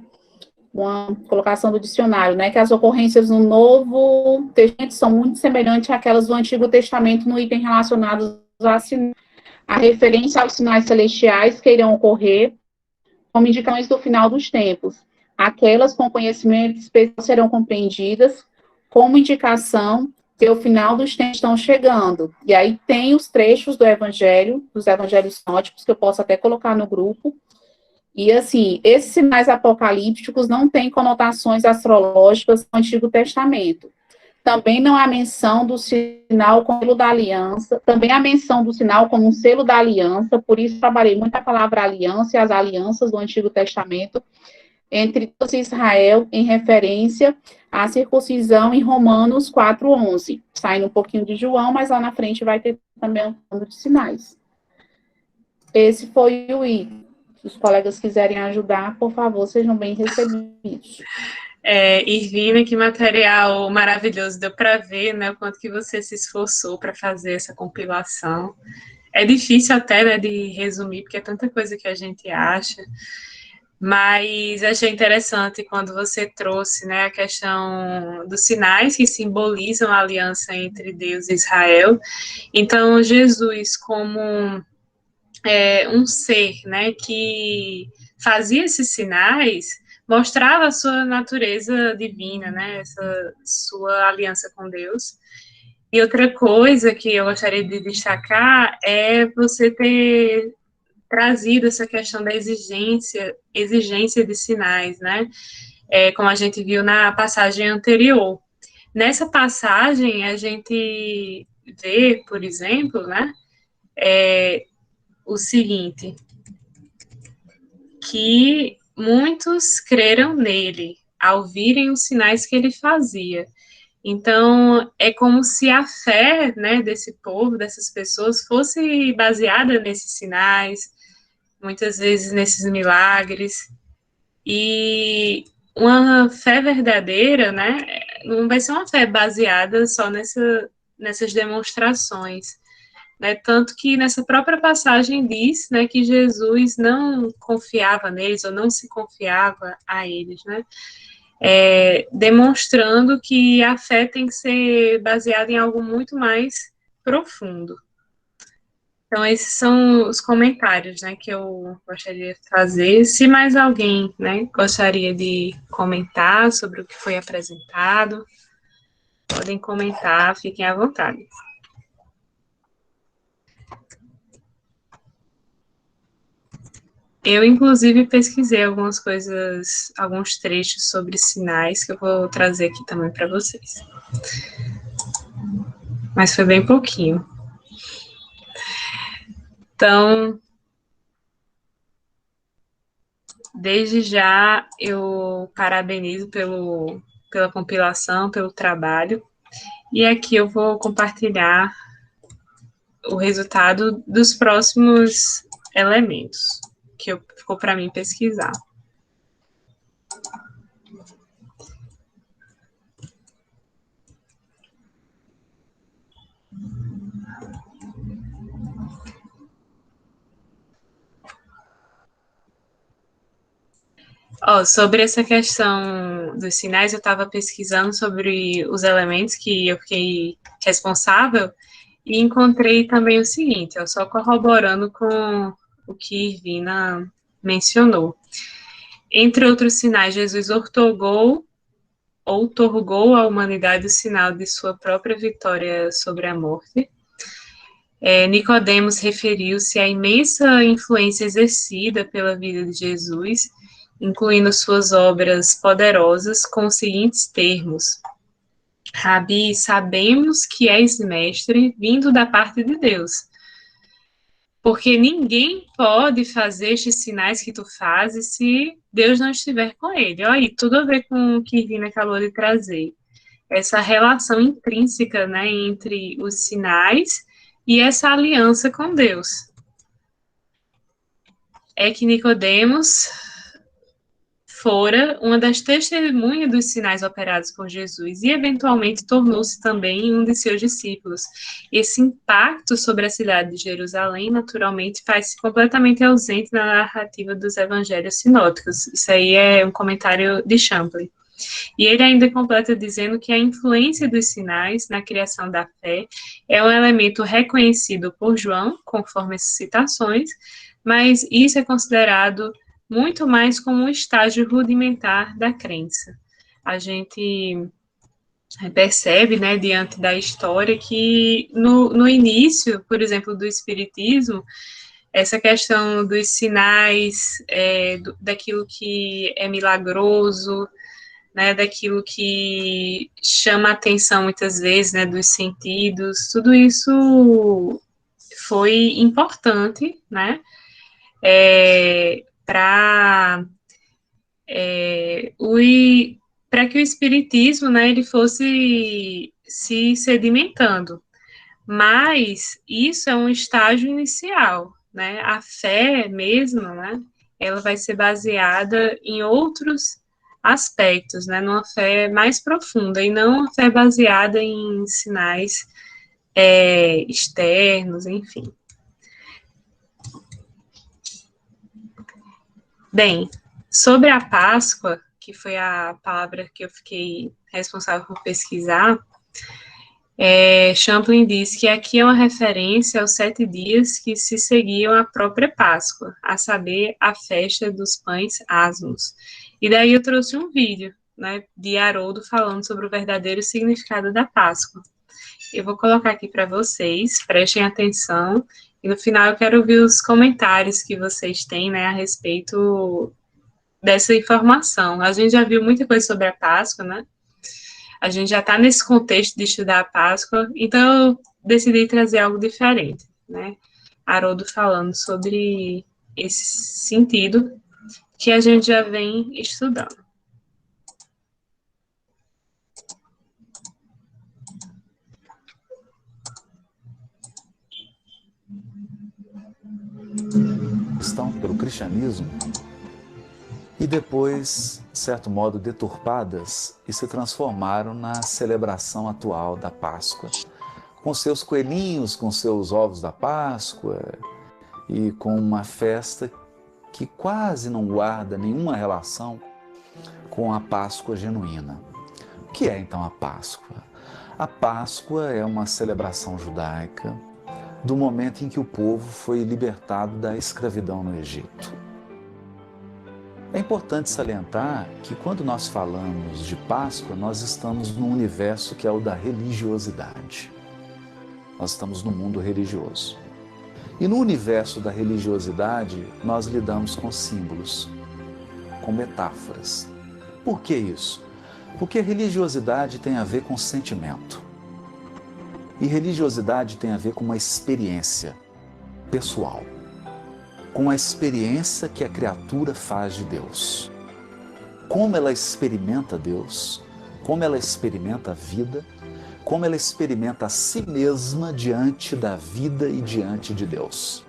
uma colocação do dicionário, né, que as ocorrências no Novo Testamento são muito semelhantes àquelas do Antigo Testamento no item relacionado a referência aos sinais celestiais que irão ocorrer como indicações do final dos tempos. Aquelas com conhecimento especial serão compreendidas como indicação que o final dos tempos estão chegando. E aí tem os trechos do Evangelho, dos Evangelhos sinóticos, que eu posso até colocar no grupo. E, assim, esses sinais apocalípticos não têm conotações astrológicas no Antigo Testamento. Também não há menção do sinal como selo da aliança, também há menção do sinal como um selo da aliança, por isso trabalhei muito a palavra aliança e as alianças do Antigo Testamento entre Deus e Israel, em referência à circuncisão em Romanos 4:11. Saindo um pouquinho de João, mas lá na frente vai ter também um plano de sinais. Esse foi o item. Se os colegas quiserem ajudar, por favor, sejam bem recebidos. Irvina, que material maravilhoso, deu para ver, né, o quanto que você se esforçou para fazer essa compilação. É difícil até, né, de resumir, porque é tanta coisa que a gente acha, mas achei interessante quando você trouxe, né, a questão dos sinais que simbolizam a aliança entre Deus e Israel. Então, Jesus como um ser, né, que fazia esses sinais, mostrava a sua natureza divina, né, essa sua aliança com Deus. E outra coisa que eu gostaria de destacar é você ter trazido essa questão da exigência de sinais, né, como a gente viu na passagem anterior. Nessa passagem, a gente vê, por exemplo, né, o seguinte, que muitos creram nele, ao virem os sinais que ele fazia. Então, é como se a fé, né, desse povo, dessas pessoas, fosse baseada nesses sinais, muitas vezes nesses milagres. E uma fé verdadeira, né, não vai ser uma fé baseada só nessas demonstrações. Né, tanto que nessa própria passagem diz, né, que Jesus não confiava neles, ou não se confiava a eles, né, demonstrando que a fé tem que ser baseada em algo muito mais profundo. Então, esses são os comentários, né, que eu gostaria de fazer. Se mais alguém, né, gostaria de comentar sobre o que foi apresentado, podem comentar, fiquem à vontade. Eu, inclusive, pesquisei algumas coisas, alguns trechos sobre sinais, que eu vou trazer aqui também para vocês. Mas foi bem pouquinho. Então, desde já, eu parabenizo pela compilação, pelo trabalho. E aqui eu vou compartilhar o resultado dos próximos elementos que ficou para mim pesquisar. Sobre essa questão dos sinais, eu estava pesquisando sobre os elementos que eu fiquei responsável e encontrei também o seguinte, só corroborando com o que Irvina mencionou. Entre outros sinais, Jesus ortogou outorgou à humanidade o sinal de sua própria vitória sobre a morte. Nicodemos referiu-se à imensa influência exercida pela vida de Jesus, incluindo suas obras poderosas, com os seguintes termos: Rabi, sabemos que és mestre vindo da parte de Deus, porque ninguém pode fazer estes sinais que tu fazes se Deus não estiver com ele. Olha aí, tudo a ver com o que Irina acabou de trazer. Essa relação intrínseca, né, entre os sinais e essa aliança com Deus. É que Nicodemos fora uma das testemunhas dos sinais operados por Jesus e, eventualmente, tornou-se também um de seus discípulos. Esse impacto sobre a cidade de Jerusalém, naturalmente, faz-se completamente ausente na narrativa dos evangelhos sinóticos. Isso aí é um comentário de Champlin. E ele ainda completa dizendo que a influência dos sinais na criação da fé é um elemento reconhecido por João, conforme essas citações, mas isso é considerado muito mais como um estágio rudimentar da crença. A gente percebe, né, diante da história, que no início, por exemplo, do Espiritismo, essa questão dos sinais, daquilo que é milagroso, né, daquilo que chama a atenção muitas vezes, né, dos sentidos, tudo isso foi importante, né, para que o espiritismo, né, ele fosse se sedimentando. Mas isso é um estágio inicial, né? A fé mesmo, né, ela vai ser baseada em outros aspectos, né, numa fé mais profunda, e não uma fé baseada em sinais externos, enfim. Bem, sobre a Páscoa, que foi a palavra que eu fiquei responsável por pesquisar, Champlin diz que aqui é uma referência aos 7 dias que se seguiam à própria Páscoa, a saber, a festa dos pães asmos. E daí eu trouxe um vídeo, né, de Haroldo falando sobre o verdadeiro significado da Páscoa. Eu vou colocar aqui para vocês, prestem atenção, e no final eu quero ouvir os comentários que vocês têm, né, a respeito dessa informação. A gente já viu muita coisa sobre a Páscoa, né? A gente já está nesse contexto de estudar a Páscoa, então eu decidi trazer algo diferente, né? Haroldo falando sobre esse sentido que a gente já vem estudando. Estão pelo cristianismo e depois, de certo modo, deturpadas e se transformaram na celebração atual da Páscoa, com seus coelhinhos, com seus ovos da Páscoa e com uma festa que quase não guarda nenhuma relação com a Páscoa genuína. O que é então a Páscoa? A Páscoa é uma celebração judaica do momento em que o povo foi libertado da escravidão no Egito. É importante salientar que quando nós falamos de Páscoa, nós estamos num universo que é o da religiosidade. Nós estamos no mundo religioso. E no universo da religiosidade, nós lidamos com símbolos, com metáforas. Por que isso? Porque a religiosidade tem a ver com sentimento. E religiosidade tem a ver com uma experiência pessoal, com a experiência que a criatura faz de Deus. Como ela experimenta Deus, como ela experimenta a vida, como ela experimenta a si mesma diante da vida e diante de Deus.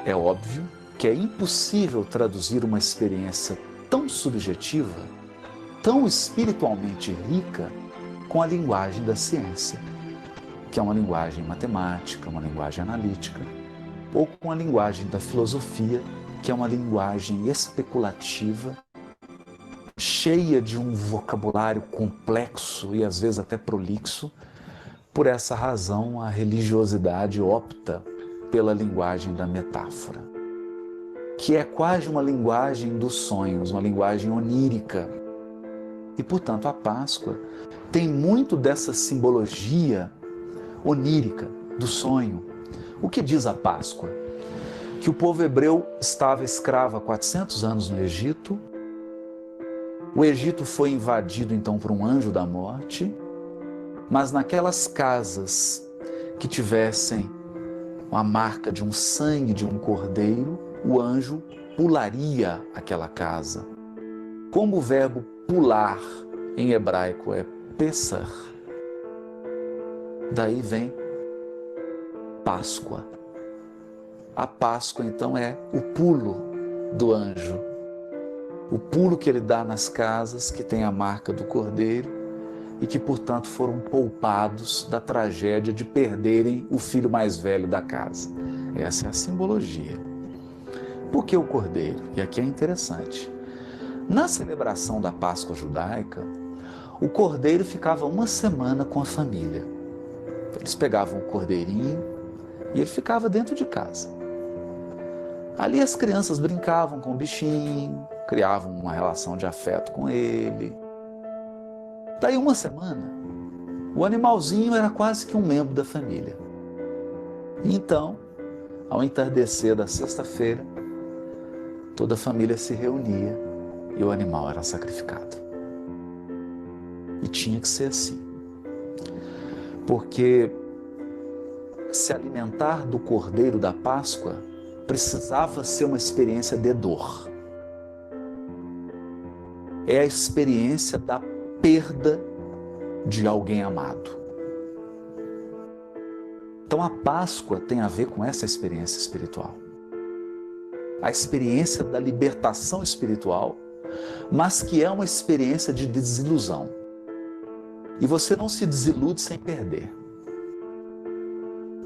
É óbvio que é impossível traduzir uma experiência tão subjetiva, tão espiritualmente rica, com a linguagem da ciência, que é uma linguagem matemática, uma linguagem analítica, ou com a linguagem da filosofia, que é uma linguagem especulativa, cheia de um vocabulário complexo e às vezes até prolixo. Por essa razão, a religiosidade opta pela linguagem da metáfora, que é quase uma linguagem dos sonhos, uma linguagem onírica, E, portanto, a Páscoa tem muito dessa simbologia onírica do sonho. O que diz a Páscoa? Que o povo hebreu estava escravo há 400 anos no Egito. O Egito foi invadido então por um anjo da morte, mas naquelas casas que tivessem a marca de um sangue de um cordeiro, o anjo pularia aquela casa. Como o verbo pular em hebraico é pesar, daí vem Páscoa. A Páscoa, então, é o pulo do anjo. O pulo que ele dá nas casas que tem a marca do cordeiro e que, portanto, foram poupados da tragédia de perderem o filho mais velho da casa. Essa é a simbologia. Por que o cordeiro? E aqui é interessante. Na celebração da Páscoa judaica, o cordeiro ficava uma semana com a família. Eles pegavam o cordeirinho e ele ficava dentro de casa. Ali as crianças brincavam com o bichinho, criavam uma relação de afeto com ele. Daí uma semana, o animalzinho era quase que um membro da família. Então, ao entardecer da sexta-feira, toda a família se reunia e o animal era sacrificado. E tinha que ser assim. Porque se alimentar do cordeiro da Páscoa precisava ser uma experiência de dor. É a experiência da perda de alguém amado. Então a Páscoa tem a ver com essa experiência espiritual. A experiência da libertação espiritual, mas que é uma experiência de desilusão. E você não se desilude sem perder.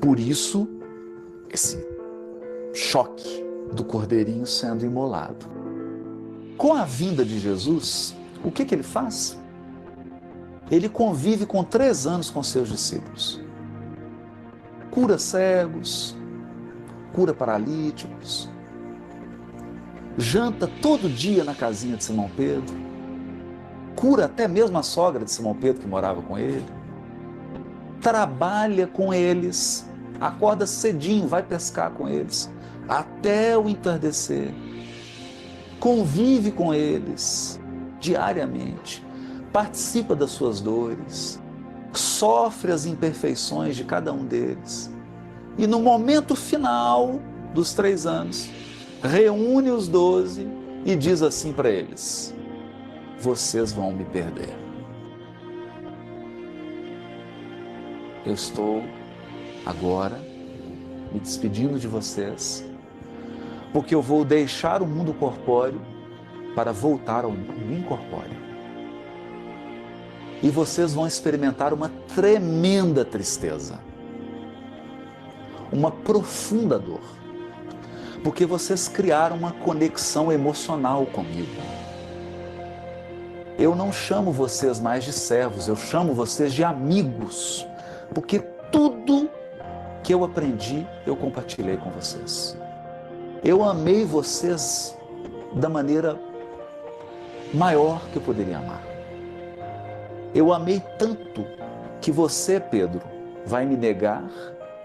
Por isso, esse choque do cordeirinho sendo imolado. Com a vinda de Jesus, o que ele faz? Ele convive com 3 anos com seus discípulos. Cura cegos, cura paralíticos, janta todo dia na casinha de Simão Pedro, cura até mesmo a sogra de Simão Pedro que morava com ele, trabalha com eles, acorda cedinho, vai pescar com eles, até o entardecer, convive com eles diariamente, participa das suas dores, sofre as imperfeições de cada um deles. E no momento final dos 3 anos, reúne os 12 e diz assim para eles: vocês vão me perder. Eu estou agora me despedindo de vocês, porque eu vou deixar o mundo corpóreo para voltar ao mundo incorpóreo. E vocês vão experimentar uma tremenda tristeza, uma profunda dor, porque vocês criaram uma conexão emocional comigo. Eu não chamo vocês mais de servos, eu chamo vocês de amigos, porque tudo que eu aprendi, eu compartilhei com vocês. Eu amei vocês da maneira maior que eu poderia amar. Eu amei tanto que você, Pedro, vai me negar,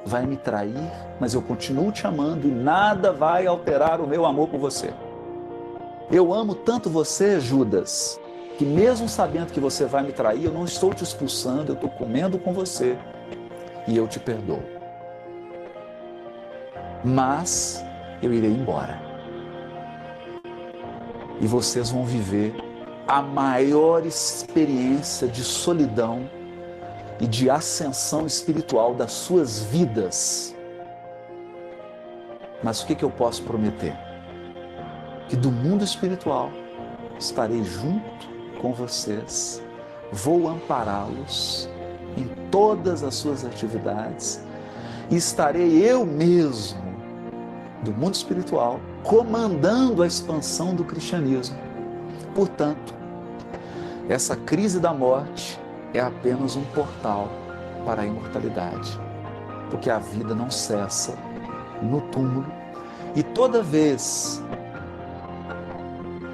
vai me trair, mas eu continuo te amando e nada vai alterar o meu amor por você. Eu amo tanto você, Judas, que mesmo sabendo que você vai me trair, eu não estou te expulsando, eu estou comendo com você e eu te perdoo. Mas eu irei embora. E vocês vão viver a maior experiência de solidão e de ascensão espiritual das suas vidas. Mas o que eu posso prometer? Que do mundo espiritual estarei junto com vocês, vou ampará-los em todas as suas atividades e estarei eu mesmo do mundo espiritual comandando a expansão do cristianismo. Portanto, essa crise da morte é apenas um portal para a imortalidade, porque a vida não cessa no túmulo e toda vez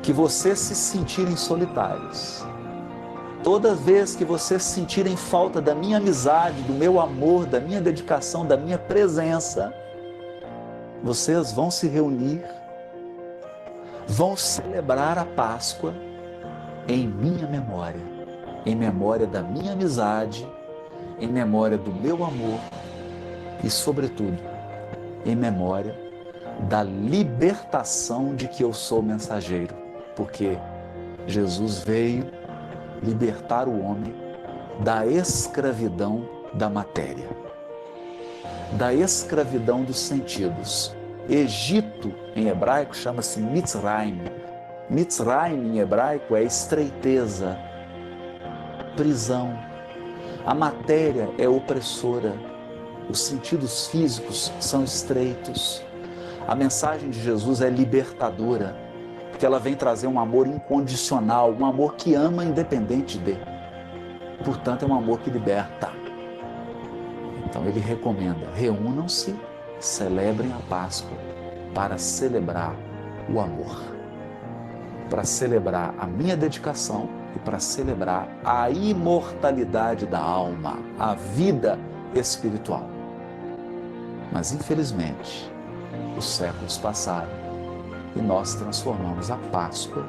que vocês se sentirem solitários, Toda vez que vocês sentirem falta da minha amizade, do meu amor, da minha dedicação, da minha presença, vocês vão se reunir, vão celebrar a Páscoa em minha memória, em memória da minha amizade, em memória do meu amor e, sobretudo, em memória da libertação de que eu sou mensageiro, porque Jesus veio libertar o homem da escravidão da matéria, da escravidão dos sentidos. Egito, em hebraico, chama-se Mitzrayim. Mitzrayim, em hebraico, é estreiteza, prisão. A matéria é opressora, os sentidos físicos são estreitos. A mensagem de Jesus é libertadora, porque ela vem trazer um amor incondicional, um amor que ama independente de. Portanto, é um amor que liberta. Então ele recomenda, reúnam-se, celebrem a Páscoa para celebrar o amor, para celebrar a minha dedicação e para celebrar a imortalidade da alma, a vida espiritual. Mas, infelizmente, os séculos passaram e nós transformamos a Páscoa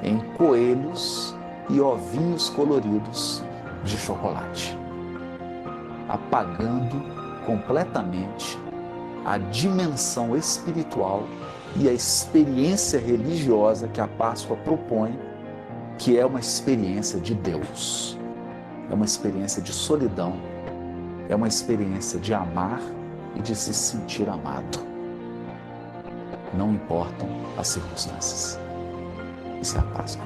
em coelhos e ovinhos coloridos de chocolate, apagando completamente a dimensão espiritual e a experiência religiosa que a Páscoa propõe, que é uma experiência de Deus, é uma experiência de solidão, é uma experiência de amar e de se sentir amado. Não importam as circunstâncias. Isso é a Páscoa.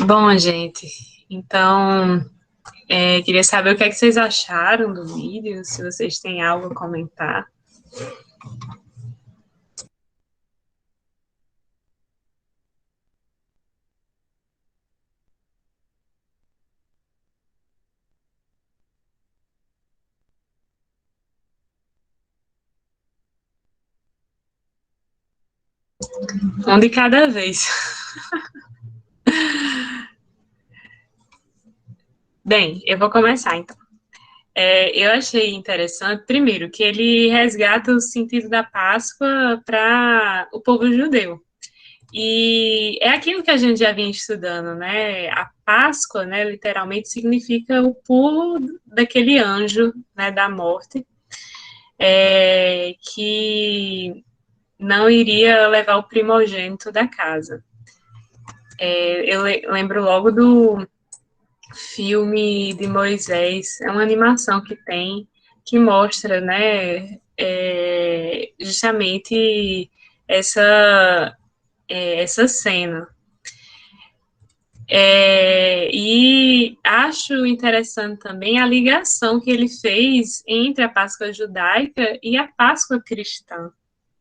Bom, gente, então, queria saber o que é que vocês acharam do vídeo, se vocês têm algo a comentar. Um de cada vez. Bem, eu vou começar, então. Eu achei interessante, primeiro, que ele resgata o sentido da Páscoa para o povo judeu. E é aquilo que a gente já vinha estudando, né? A Páscoa, né, literalmente significa o pulo daquele anjo, né, da morte, que não iria levar o primogênito da casa. Eu lembro logo do filme de Moisés, é uma animação que tem, que mostra, né, justamente essa cena. E acho interessante também a ligação que ele fez entre a Páscoa judaica e a Páscoa cristã,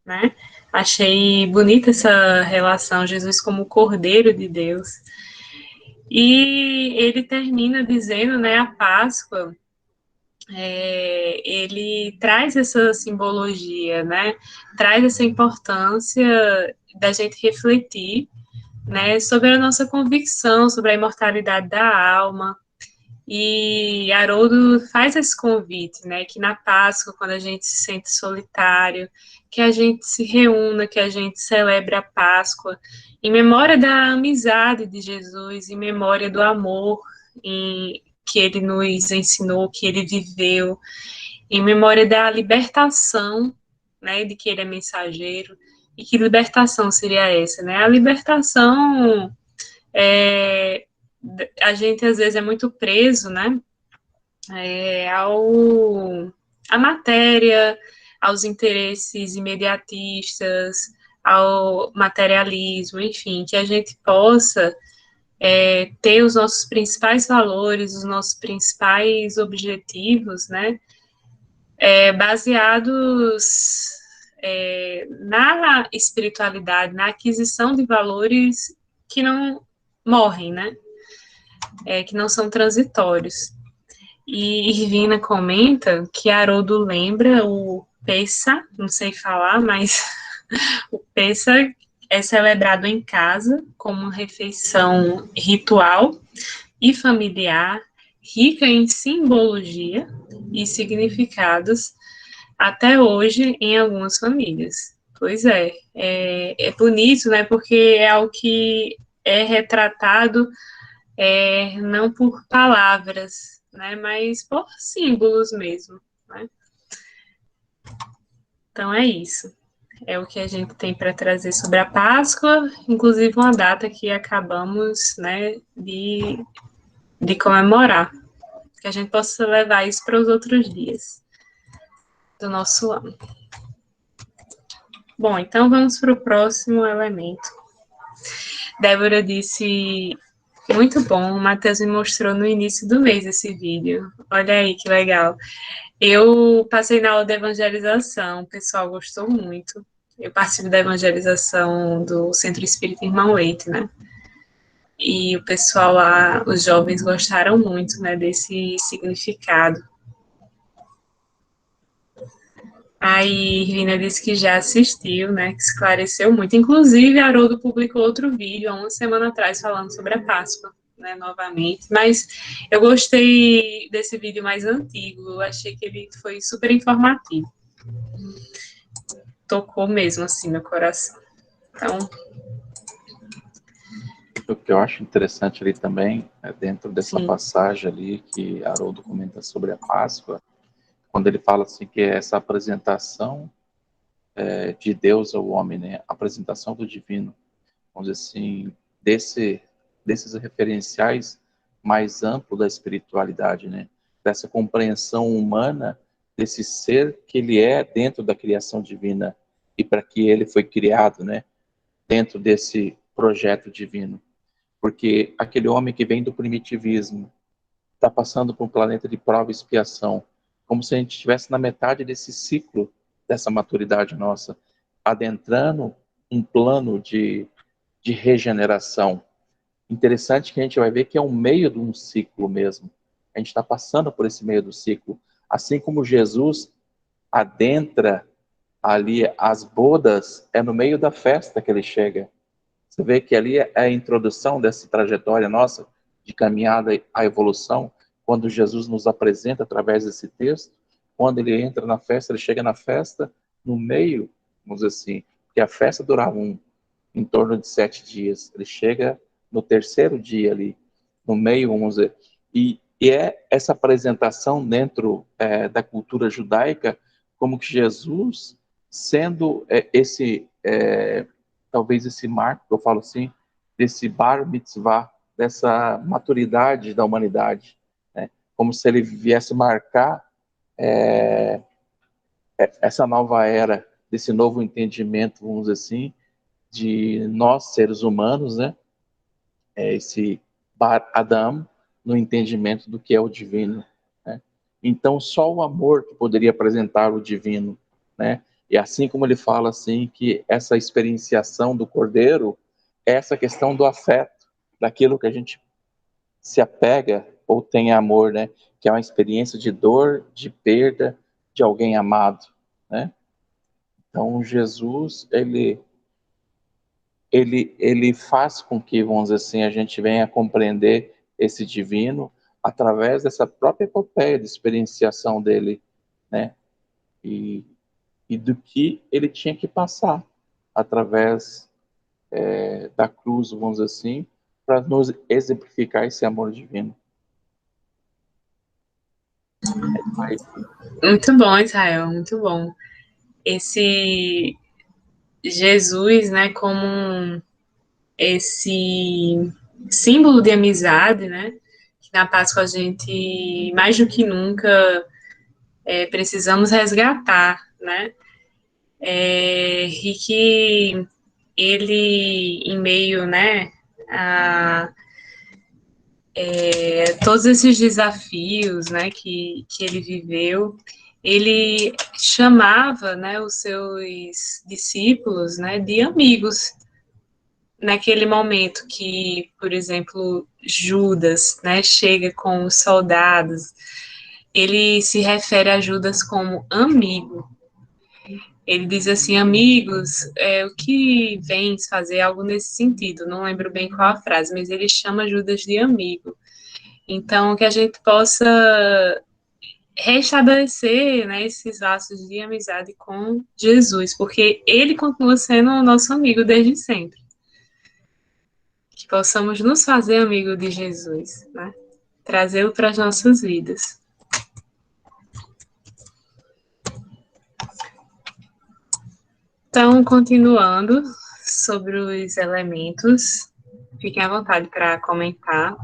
né? Achei bonita essa relação, Jesus como Cordeiro de Deus. E ele termina dizendo, né, a Páscoa, ele traz essa simbologia, né? Traz essa importância da gente refletir, né, sobre a nossa convicção, sobre a imortalidade da alma. E Haroldo faz esse convite, né, que na Páscoa, quando a gente se sente solitário, que a gente se reúna, que a gente celebre a Páscoa, em memória da amizade de Jesus, em memória do amor que ele nos ensinou, que ele viveu, em memória da libertação, né, de que ele é mensageiro. E que libertação seria essa, né? A libertação, a gente às vezes é muito preso, né, à matéria, aos interesses imediatistas, ao materialismo, enfim, que a gente possa ter os nossos principais valores, os nossos principais objetivos, né, baseados na espiritualidade, na aquisição de valores que não morrem, né, que não são transitórios. E Irvina comenta que Haroldo lembra o Pessa, não sei falar, mas o Pessa é celebrado em casa como uma refeição ritual e familiar, rica em simbologia e significados até hoje em algumas famílias. Pois é bonito, né? Porque é algo que é retratado não por palavras, né? Mas por símbolos mesmo, né? Então é isso. É o que a gente tem para trazer sobre a Páscoa, inclusive uma data que acabamos, né, de comemorar. Que a gente possa levar isso para os outros dias do nosso ano. Bom, então vamos para o próximo elemento. Débora disse, muito bom, o Matheus me mostrou no início do mês esse vídeo. Olha aí que legal. Eu passei na aula de evangelização, o pessoal gostou muito. Eu participo da evangelização do Centro Espírita Irmão Leite, né? E o pessoal lá, os jovens gostaram muito, né, desse significado. Aí Irina disse que já assistiu, né, que esclareceu muito. Inclusive, Haroldo publicou outro vídeo há uma semana atrás falando sobre a Páscoa, né, novamente. Mas eu gostei desse vídeo mais antigo, eu achei que ele foi super informativo. Tocou mesmo, assim, no coração. Então... O que eu acho interessante ali também, dentro dessa Sim. passagem ali que Haroldo comenta sobre a Páscoa, quando ele fala assim que é essa apresentação de Deus ao homem, né? A apresentação do divino, vamos dizer assim, desses referenciais mais amplos da espiritualidade, né? Dessa compreensão humana desse ser que ele é dentro da criação divina e para que ele foi criado, né? Dentro desse projeto divino. Porque aquele homem que vem do primitivismo está passando por um planeta de prova e expiação, como se a gente estivesse na metade desse ciclo, dessa maturidade nossa, adentrando um plano de regeneração. Interessante que a gente vai ver que é um meio de um ciclo mesmo. A gente está passando por esse meio do ciclo. Assim como Jesus adentra ali as bodas, é no meio da festa que ele chega. Você vê que ali é a introdução dessa trajetória nossa de caminhada à evolução, quando Jesus nos apresenta através desse texto, quando ele entra na festa, ele chega na festa, no meio, vamos dizer assim, porque a festa durava em torno de 7 dias, ele chega no terceiro dia ali, no meio, vamos dizer, e é essa apresentação dentro da cultura judaica, como que Jesus, sendo talvez esse marco, eu falo assim, desse bar mitzvah, dessa maturidade da humanidade, né? Como se ele viesse marcar essa nova era, desse novo entendimento, vamos dizer assim, de nós, seres humanos, né? Esse bar Adam, no entendimento do que é o divino, né? Então, só o amor que poderia apresentar o divino, né? E assim como ele fala assim que essa experienciação do Cordeiro é essa questão do afeto, daquilo que a gente se apega ou tem amor, né? Que é uma experiência de dor, de perda de alguém amado, né? Então Jesus, ele faz com que, vamos dizer assim, a gente venha a compreender esse divino através dessa própria epopeia de experienciação dele, né? E do que ele tinha que passar através da cruz, vamos dizer assim, para nos exemplificar esse amor divino. Muito bom, Israel, muito bom. Esse Jesus, né, como esse símbolo de amizade, né, que na Páscoa a gente, mais do que nunca, precisamos resgatar, né, e que ele, em meio, né, a todos esses desafios, né, que ele viveu, ele chamava, né, os seus discípulos, né, de amigos. Naquele momento que, por exemplo, Judas, né, chega com os soldados ele se refere a Judas como amigo. Ele diz assim, amigos, o que vens fazer? Algo nesse sentido, não lembro bem qual a frase, mas ele chama Judas de amigo. Então, que a gente possa restabelecer, né, esses laços de amizade com Jesus, porque ele continua sendo o nosso amigo desde sempre. Que possamos nos fazer amigo de Jesus, né? Trazê-lo para as nossas vidas. Então, continuando sobre os elementos, fiquem à vontade para comentar.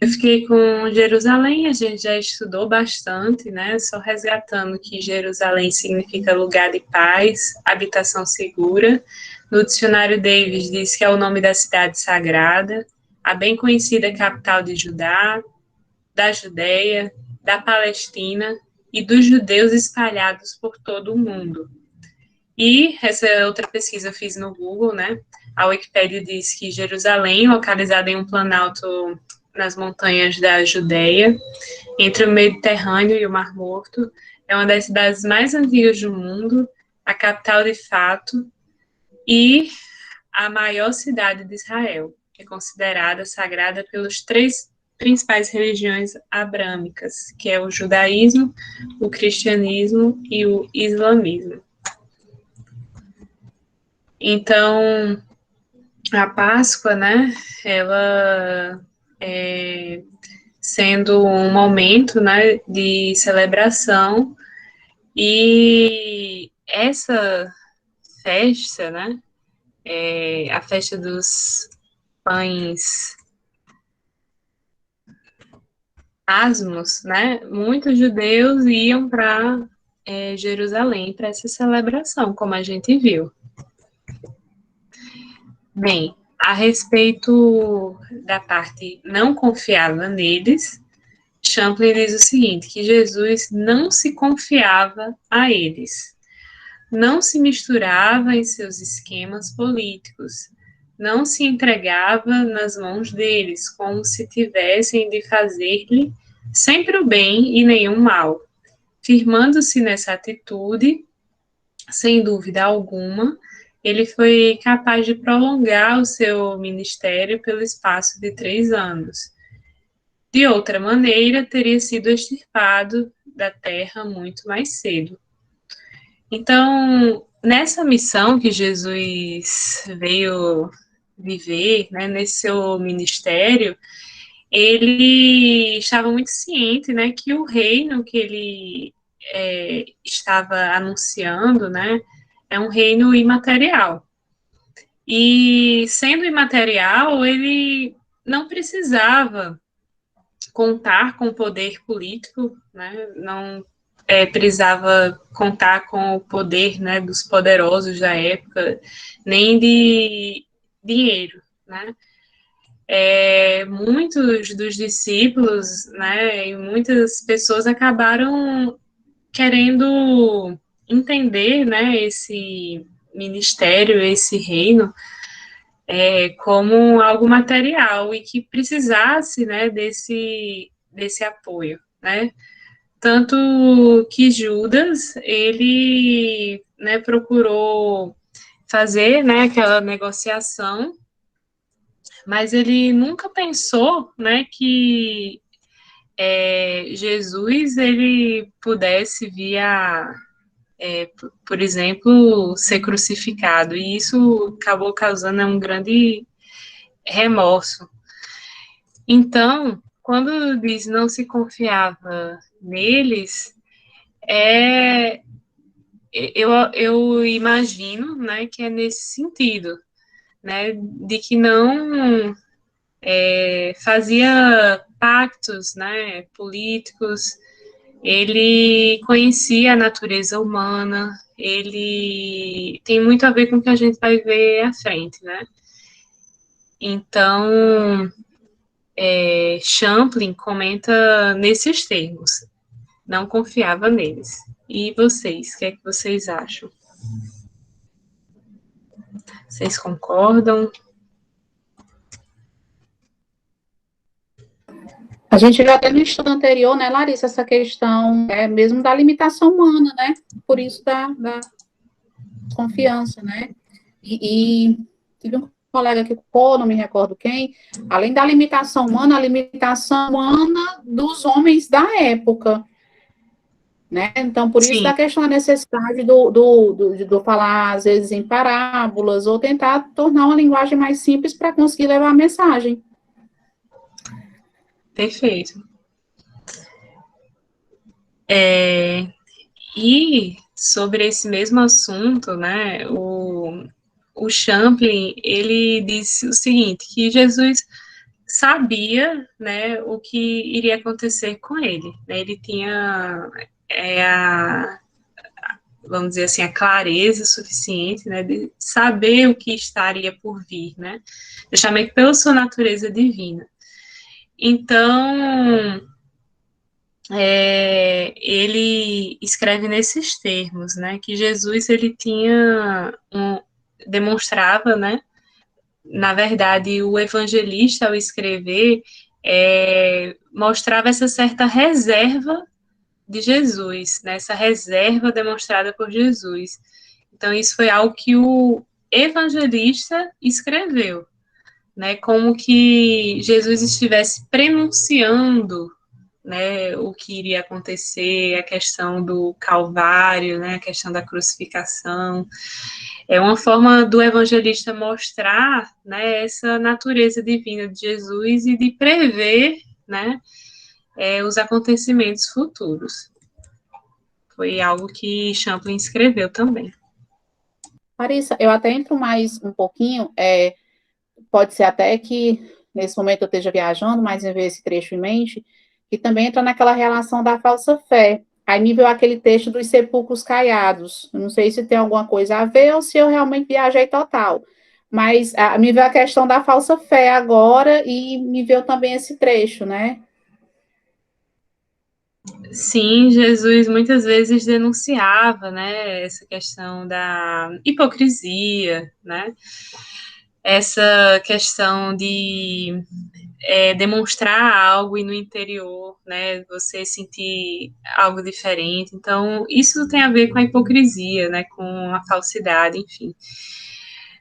Eu fiquei com Jerusalém, a gente já estudou bastante, né? Só resgatando que Jerusalém significa lugar de paz, habitação segura. No dicionário Davis diz que é o nome da cidade sagrada, a bem conhecida capital de Judá, da Judéia, da Palestina e dos judeus espalhados por todo o mundo. E essa outra pesquisa eu fiz no Google, né? A Wikipédia diz que Jerusalém, localizada em um planalto nas montanhas da Judéia, entre o Mediterrâneo e o Mar Morto, é uma das cidades mais antigas do mundo, a capital de fato e a maior cidade de Israel, que é considerada sagrada pelos três principais religiões abrâmicas, que é o judaísmo, o cristianismo e o islamismo. Então, a Páscoa, né, ela sendo um momento, né, de celebração, e essa festa, né, a festa dos pães asmos, né, muitos judeus iam para Jerusalém para essa celebração, como a gente viu. Bem, a respeito da parte não confiava neles, Champlin diz o seguinte, que Jesus não se confiava a eles, não se misturava em seus esquemas políticos, não se entregava nas mãos deles, como se tivessem de fazer-lhe sempre o bem e nenhum mal. Firmando-se nessa atitude, sem dúvida alguma, ele foi capaz de prolongar o seu ministério pelo espaço de 3 anos. De outra maneira, teria sido extirpado da terra muito mais cedo. Então, nessa missão que Jesus veio viver, né, nesse seu ministério, ele estava muito ciente, né, que o reino que ele estava anunciando, né, é um reino imaterial. E, sendo imaterial, ele não precisava contar com o poder político, né, não precisava contar com o poder, né, dos poderosos da época, nem de dinheiro, né. Muitos dos discípulos, né, e muitas pessoas acabaram querendo entender, né, esse ministério, esse reino, como algo material e que precisasse, né, desse apoio, né. Tanto que Judas, ele, né, procurou fazer, né, aquela negociação, mas ele nunca pensou, né, que Jesus, ele pudesse vir a, por exemplo, ser crucificado, e isso acabou causando um grande remorso. Então, quando diz não se confiava neles, eu imagino, né, que é nesse sentido, né, de que não fazia pactos, né, políticos, ele conhecia a natureza humana, ele tem muito a ver com o que a gente vai ver à frente, né. Então, Champlin comenta nesses termos, não confiava neles. E vocês, o que é que vocês acham? Vocês concordam? A gente viu até no estudo anterior, né, Larissa, essa questão mesmo da limitação humana, né? Por isso da confiança, né? E tive um colega que, não me recordo quem, além da limitação humana, a limitação humana dos homens da época, né? Então, por isso Sim, da questão da necessidade do falar, às vezes, em parábolas, ou tentar tornar uma linguagem mais simples para conseguir levar a mensagem. perfeito. E sobre esse mesmo assunto, né, o Champlin, ele disse o seguinte, que Jesus sabia, né, o que iria acontecer com ele, né, ele tinha vamos dizer assim, a clareza suficiente, né, de saber o que estaria por vir, né, justamente pela sua natureza divina. Então, ele escreve nesses termos, né, que Jesus ele demonstrava, né, na verdade o evangelista ao escrever mostrava essa certa reserva de Jesus, né, essa reserva demonstrada por Jesus. Então isso foi algo que o evangelista escreveu, né, como que Jesus estivesse prenunciando, né, o que iria acontecer, a questão do Calvário, né, a questão da crucificação. É uma forma do evangelista mostrar, né, essa natureza divina de Jesus e de prever, né, os acontecimentos futuros. Foi algo que Champlin escreveu também. Larissa, eu até entro mais um pouquinho, pode ser até que nesse momento eu esteja viajando, mas em ver esse trecho em mente, que também entra naquela relação da falsa fé. Aí me veio aquele texto dos sepulcros caiados. Eu não sei se tem alguma coisa a ver ou se eu realmente viajei total. Mas me veio a questão da falsa fé agora e me veio também esse trecho, né? Sim, Jesus muitas vezes denunciava, né, essa questão da hipocrisia, né, essa questão de demonstrar algo e no interior, né, você sentir algo diferente. Então, isso tem a ver com a hipocrisia, né, com a falsidade, enfim.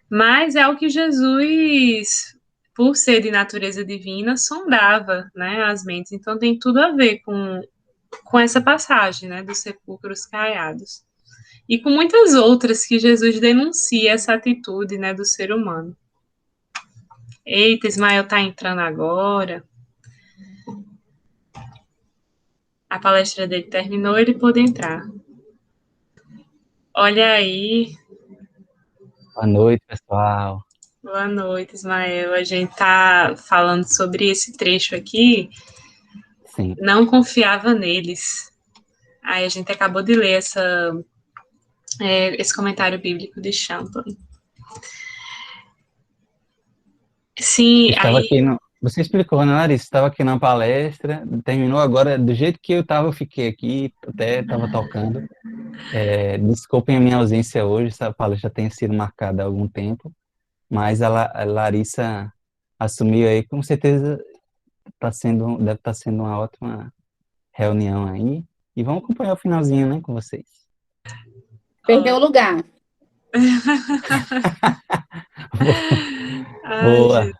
Mas é o que Jesus, por ser de natureza divina, sondava, né, as mentes. Então, tem tudo a ver com essa passagem, né, dos sepulcros caiados. E com muitas outras que Jesus denuncia essa atitude, né, do ser humano. Eita, Ismael tá entrando agora. A palestra dele terminou, ele pôde entrar. Olha aí. Boa noite, pessoal. Boa noite, Ismael. A gente tá falando sobre esse trecho aqui. Sim. Não confiava neles. Aí a gente acabou de ler esse comentário bíblico de Champlin. Sim, Estava aí. aqui Você explicou, né, Larissa? Estava aqui na palestra, terminou agora, do jeito que eu estava, eu fiquei aqui, até estava tocando. Desculpem a minha ausência hoje, essa palestra tem sido marcada há algum tempo, mas a Larissa assumiu aí, com certeza deve estar sendo uma ótima reunião aí. E vamos acompanhar o finalzinho, né, com vocês. Perdeu o lugar. Ai, Boa, Jesus.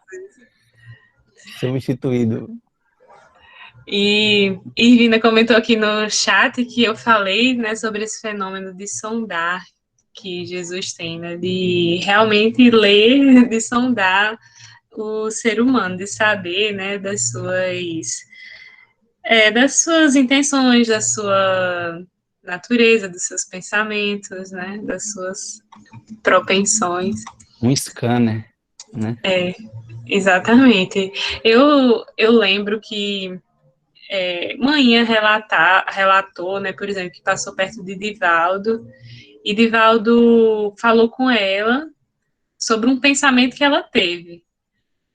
substituído. E Irvina comentou aqui no chat que eu falei, né, sobre esse fenômeno de sondar que Jesus tem, né, de realmente ler, de sondar o ser humano, de saber, né, das suas intenções, da sua natureza, dos seus pensamentos, né, das suas propensões. Um scanner, né? Exatamente. Eu lembro que Manhã relatou, né, por exemplo, que passou perto de Divaldo, e Divaldo falou com ela sobre um pensamento que ela teve.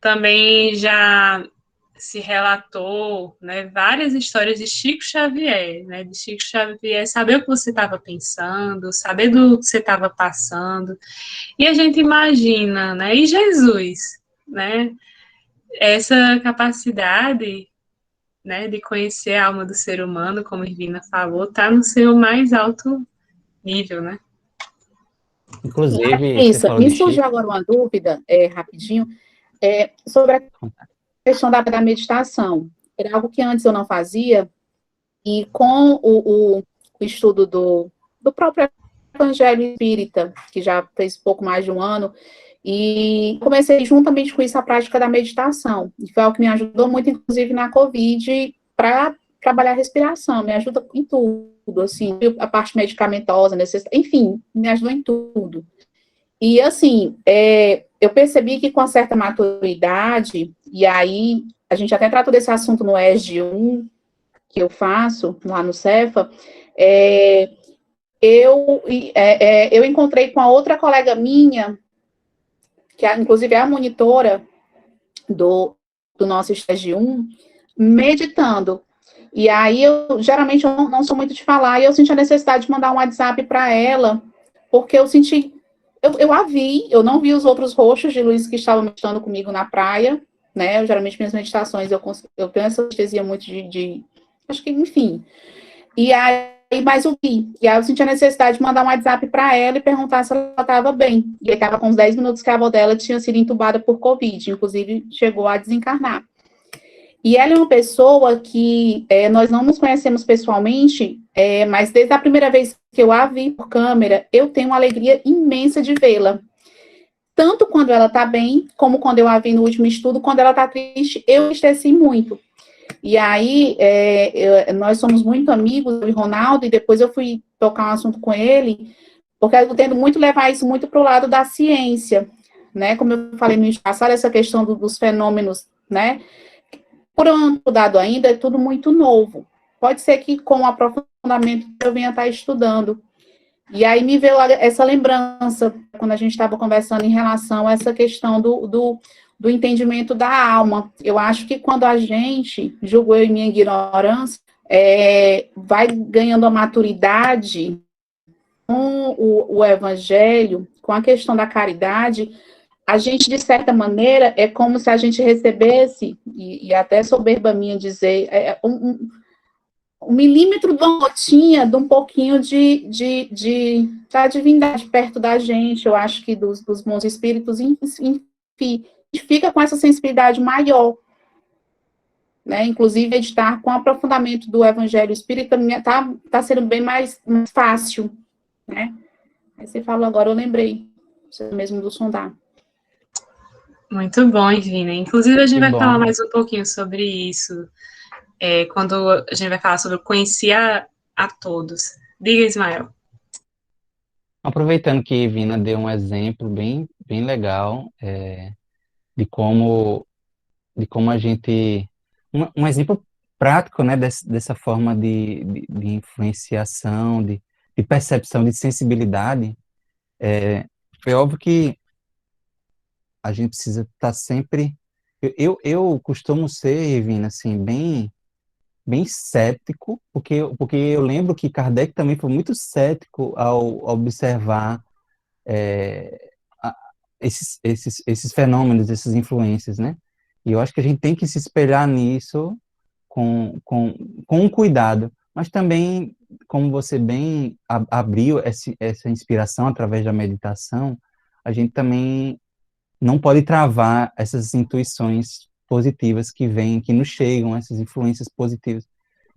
Também já se relatou, né, várias histórias de Chico Xavier, né, de Chico Xavier saber o que você estava pensando, saber do que você estava passando, e a gente imagina, né, e Jesus, né, essa capacidade né, de conhecer a alma do ser humano, como a Irvina falou, está no seu mais alto nível, né? Inclusive, você Isso, falou me de surgiu Chico. agora uma dúvida, rapidinho, sobre a questão da meditação. Era algo que antes eu não fazia, e com o estudo do próprio Evangelho Espírita, que já fez pouco mais de um ano, e comecei juntamente com isso a prática da meditação. E foi algo que me ajudou muito, inclusive na Covid, para trabalhar a respiração, me ajuda em tudo, assim, a parte medicamentosa, enfim, me ajudou em tudo. E, assim, eu percebi que com certa maturidade, e aí a gente até tratou desse assunto no ESG 1, que eu faço lá no Cefa, eu encontrei com a outra colega minha, que inclusive é a monitora do nosso estágio 1, meditando. E aí, geralmente, eu não sou muito de falar, e eu senti a necessidade de mandar um WhatsApp para ela, porque eu senti, eu a vi, eu não vi os outros rostos de luz que estavam meditando comigo na praia, né, geralmente minhas meditações, eu tenho essa anestesia muito acho que, enfim, e aí, mas eu vi, e aí eu senti a necessidade de mandar um WhatsApp para ela e perguntar se ela estava bem, e aí estava com uns 10 minutos que a avó dela tinha sido entubada por Covid, inclusive chegou a desencarnar. E ela é uma pessoa que nós não nos conhecemos pessoalmente, mas desde a primeira vez que eu a vi por câmera, eu tenho uma alegria imensa de vê-la. Tanto quando ela está bem, como quando eu a vi no último estudo, quando ela está triste, eu entristeci muito. E aí, nós somos muito amigos, eu e Ronaldo, e depois eu fui tocar um assunto com ele, porque eu tento muito levar isso muito para o lado da ciência, né? Como eu falei no passado, essa questão dos fenômenos, né? Por eu não estudado ainda, é tudo muito novo. Pode ser que com o aprofundamento eu venha estar estudando. E aí me veio essa lembrança, quando a gente estava conversando em relação a essa questão do entendimento da alma. Eu acho que quando a gente, julgo eu e minha ignorância, vai ganhando a maturidade com o evangelho, com a questão da caridade, a gente, de certa maneira, é como se a gente recebesse, e até soberba minha dizer, um milímetro de uma gotinha, de um pouquinho da divindade perto da gente. Eu acho que dos bons espíritos, enfim, a gente fica com essa sensibilidade maior. Né? Inclusive, meditar com aprofundamento do Evangelho Espírita está sendo bem mais fácil. Né? Aí você falou agora, eu lembrei, você mesmo do sondar. Muito bom, Irvina. Inclusive, a gente Que vai falar bom. mais um pouquinho sobre isso, quando a gente vai falar sobre conhecer a todos. Diga, Ismael. Aproveitando que Vina deu um exemplo bem, bem legal de como a gente... Um exemplo prático, né, dessa forma de influenciação, de percepção, de sensibilidade. Foi óbvio que a gente precisa estar sempre... Eu costumo ser, Vina, assim, bem cético, porque eu lembro que Kardec também foi muito cético ao observar a- esses fenômenos, essas influências, né? E eu acho que a gente tem que se espelhar nisso com um cuidado, mas também, como você bem abriu essa inspiração através da meditação, a gente também não pode travar essas intuições positivas que vêm, que nos chegam, essas influências positivas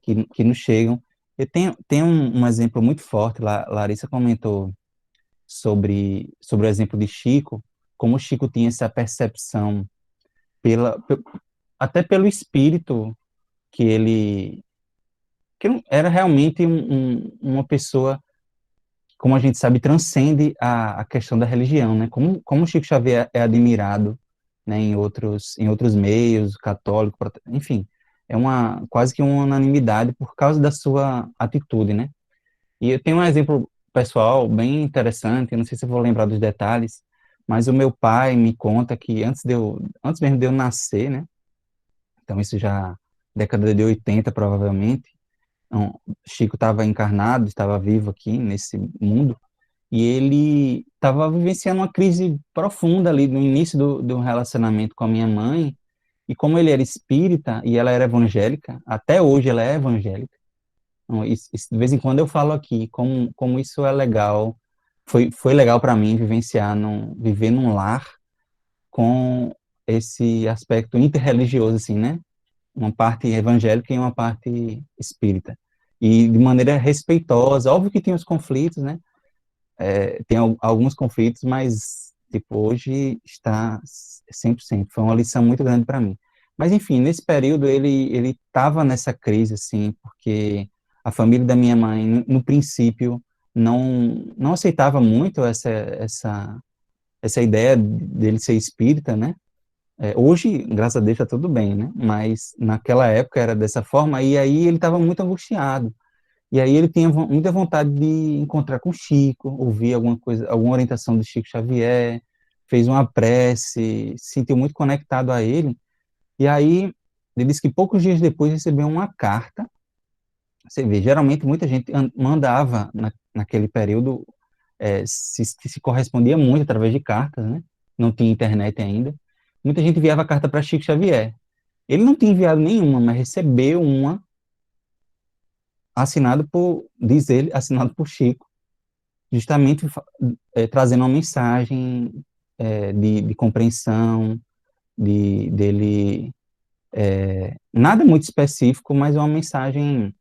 que nos chegam. Eu tenho um exemplo muito forte, Larissa comentou sobre o exemplo de Chico, como o Chico tinha essa percepção até pelo espírito que ele era realmente uma pessoa, como a gente sabe, transcende a questão da religião, né? Como o Chico Xavier é admirado, né, em outros meios, católico, enfim, é quase que uma unanimidade por causa da sua atitude, né? E eu tenho um exemplo pessoal bem interessante, eu não sei se eu vou lembrar dos detalhes, mas o meu pai me conta que antes mesmo de eu nascer, né? Então isso já década de 80 provavelmente. Então, Chico estava encarnado, estava vivo aqui nesse mundo, e ele estava vivenciando uma crise profunda ali no início do relacionamento com a minha mãe, E como ele era espírita e ela era evangélica, até hoje ela é evangélica. Então, de vez em quando eu falo aqui como isso é legal, foi legal para mim viver num lar com esse aspecto interreligioso, assim, né? Uma parte evangélica e uma parte espírita. E de maneira respeitosa, óbvio que tem os conflitos, né? Tem alguns conflitos, mas, tipo, hoje está 100%. Foi uma lição muito grande para mim. Mas, enfim, nesse período ele estava nessa crise, assim, porque a família da minha mãe, no princípio, não aceitava muito essa ideia dele ser espírita, né? Hoje, graças a Deus, está tudo bem, né? Mas naquela época era dessa forma, e aí ele estava muito angustiado. E aí ele tinha muita vontade de encontrar com Chico, ouvir alguma coisa, alguma orientação do Chico Xavier, fez uma prece, se sentiu muito conectado a ele. E aí ele disse que poucos dias depois recebeu uma carta. Você vê, geralmente muita gente mandava naquele período, se correspondia muito através de cartas, né? Não tinha internet ainda. Muita gente enviava carta para Chico Xavier. Ele não tinha enviado nenhuma, mas recebeu uma diz ele, assinado por Chico, justamente trazendo uma mensagem de compreensão, dele, nada muito específico, mas uma mensagem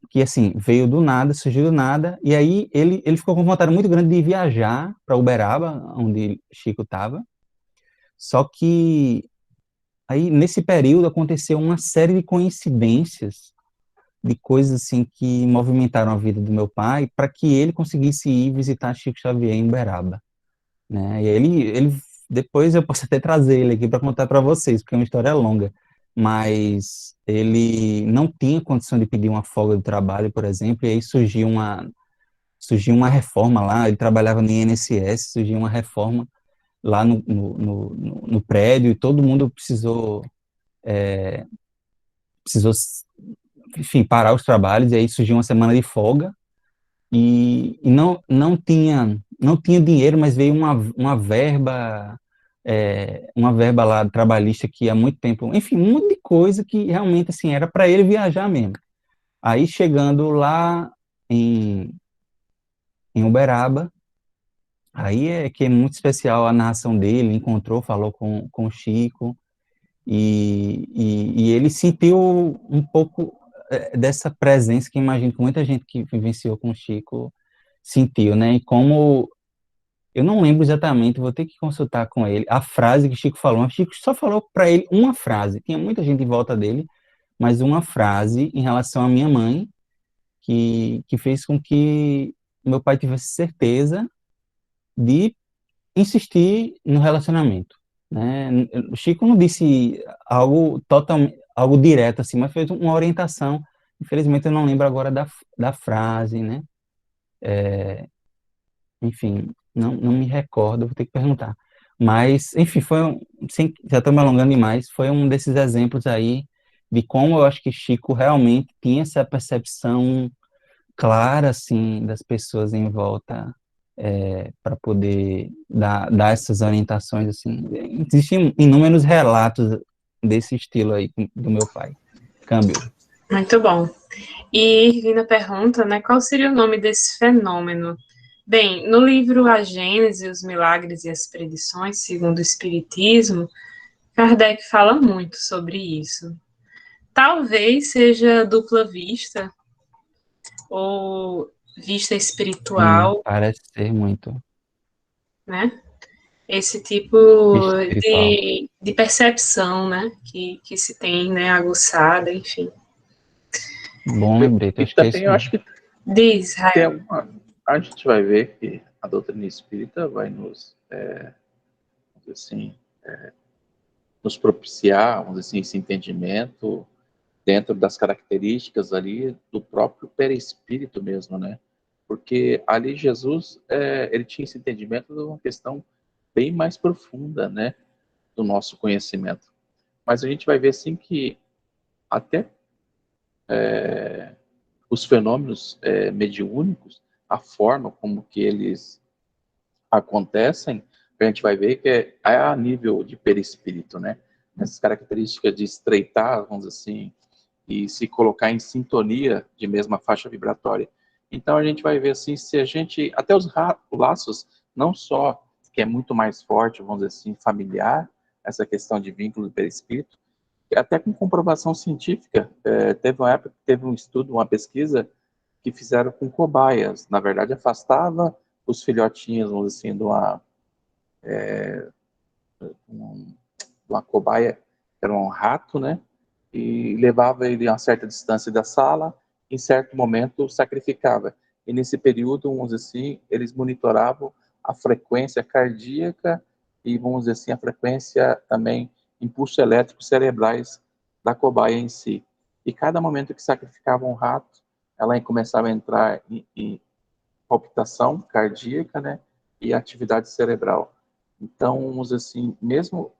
que, assim, veio do nada, surgiu do nada, e aí ele ficou com vontade muito grande de viajar para Uberaba, onde Chico estava, só que aí, nesse período, aconteceu uma série de coincidências, de coisas assim que movimentaram a vida do meu pai para que ele conseguisse ir visitar Chico Xavier em Uberaba, né? E ele depois eu posso até trazer ele aqui para contar para vocês, porque é uma história longa, mas ele não tinha condição de pedir uma folga do trabalho, por exemplo, e aí surgiu uma reforma lá, ele trabalhava no INSS, surgiu uma reforma lá no prédio e todo mundo precisou, enfim, parar os trabalhos, e aí surgiu uma semana de folga, e não tinha dinheiro, mas veio uma verba lá trabalhista que há muito tempo, enfim, um monte de coisa que realmente, assim, era para ele viajar mesmo. Aí, chegando lá em Uberaba, aí é que é muito especial a narração dele, encontrou, falou com o Chico, e ele sentiu um pouco dessa presença que imagino que muita gente que vivenciou com o Chico sentiu, né? E como eu não lembro exatamente, vou ter que consultar com ele a frase que Chico falou. Mas Chico só falou para ele uma frase. Tinha muita gente em volta dele, mas uma frase em relação à minha mãe que fez com que meu pai tivesse certeza de insistir no relacionamento, né? O Chico não disse algo totalmente, algo direto assim, mas fez uma orientação. Infelizmente eu não lembro agora da frase, né? Enfim, não me recordo, vou ter que perguntar. Mas, enfim, já estou me alongando demais, foi um desses exemplos aí de como eu acho que Chico realmente tinha essa percepção clara, assim, das pessoas em volta, para poder dar essas orientações, assim. Existem inúmeros relatos desse estilo aí do meu pai. Câmbio. Muito bom. E Irvina pergunta, né, qual seria o nome desse fenômeno? Bem, no livro A Gênese, os Milagres e as Predições, segundo o Espiritismo, Kardec fala muito sobre isso. Talvez seja dupla vista, ou vista espiritual, Parece ser muito né? Esse tipo espiritual. de percepção, né? Que se tem, né? Aguçada, enfim. Bom lembrete, E acho que é também isso eu mesmo. acho que Diz, tem Rael. a gente vai ver que a doutrina espírita vai assim, nos propiciar, vamos dizer assim, esse entendimento dentro das características ali do próprio perispírito mesmo, né? Porque ali Jesus, ele tinha esse entendimento de uma questão bem mais profunda, né, do nosso conhecimento. Mas a gente vai ver, assim, que até os fenômenos mediúnicos, a forma como que eles acontecem, a gente vai ver que é a nível de perispírito, né? Essas características de estreitar, vamos dizer assim, e se colocar em sintonia de mesma faixa vibratória. Então a gente vai ver assim, se a gente, até os laços, não só que é muito mais forte, vamos dizer assim, familiar, essa questão de vínculo do perispírito, até com comprovação científica, teve uma época que teve um estudo, uma pesquisa, que fizeram com cobaias, na verdade afastava os filhotinhos, vamos dizer assim, de uma cobaia, que era um rato, né, e levava ele a uma certa distância da sala, em certo momento sacrificava. E nesse período, vamos dizer assim, eles monitoravam a frequência cardíaca e, vamos dizer assim, a frequência também, impulsos elétricos cerebrais da cobaia em si. E cada momento que sacrificavam um rato, ela começava a entrar em palpitação cardíaca, né, e atividade cerebral. Então, vamos dizer assim, mesmo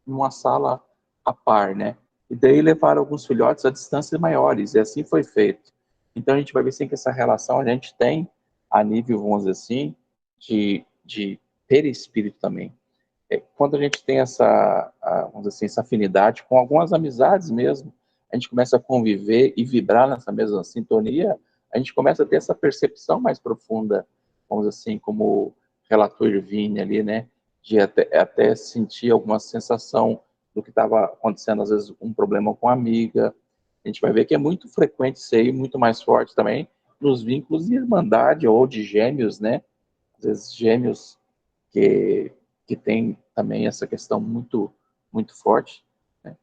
numa sala a par, né, e daí levaram alguns filhotes a distâncias maiores, e assim foi feito. Então a gente vai ver sim que essa relação a gente tem a nível, vamos dizer assim, de perispírito também. Quando a gente tem vamos dizer assim, essa afinidade com algumas amizades mesmo, a gente começa a conviver e vibrar nessa mesma sintonia, a gente começa a ter essa percepção mais profunda, vamos dizer assim, como relator Vini ali, né, de até sentir alguma sensação do que estava acontecendo, às vezes um problema com a amiga. A gente vai ver que é muito frequente isso aí, muito mais forte também nos vínculos de irmandade ou de gêmeos, né? Às vezes gêmeos que tem também essa questão muito, muito forte, né?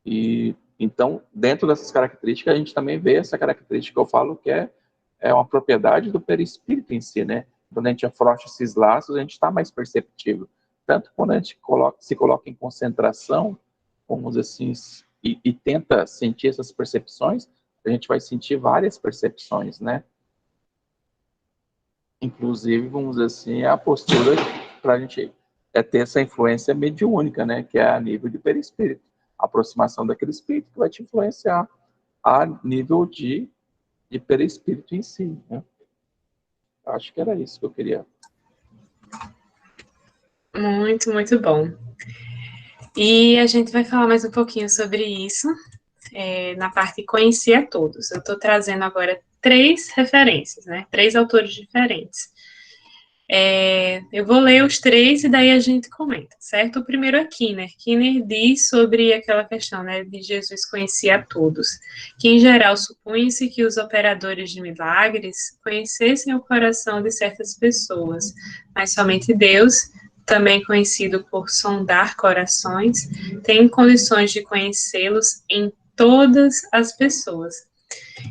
E então, dentro dessas características, a gente também vê essa característica que eu falo que é uma propriedade do perispírito em si, né? Quando a gente afrouxa esses laços, a gente está mais perceptível. Tanto quando a gente se coloca em concentração, vamos dizer assim, e tenta sentir essas percepções, a gente vai sentir várias percepções, né? Inclusive, vamos dizer assim, a postura para a gente ter essa influência mediúnica, né? Que é a nível de perispírito. A aproximação daquele espírito que vai te influenciar a nível de perispírito em si, né? Acho que era isso que eu queria. Muito, muito bom. E a gente vai falar mais um pouquinho sobre isso na parte conhecer a todos. Eu estou trazendo agora 3 referências, né? 3 autores diferentes. Eu vou ler os 3 e daí a gente comenta, certo? O primeiro é Kinner. Kinner diz sobre aquela questão, né, de Jesus conhecer a todos, que em geral supõe-se que os operadores de milagres conhecessem o coração de certas pessoas, mas somente Deus, também conhecido por sondar corações, tem condições de conhecê-los em todas as pessoas.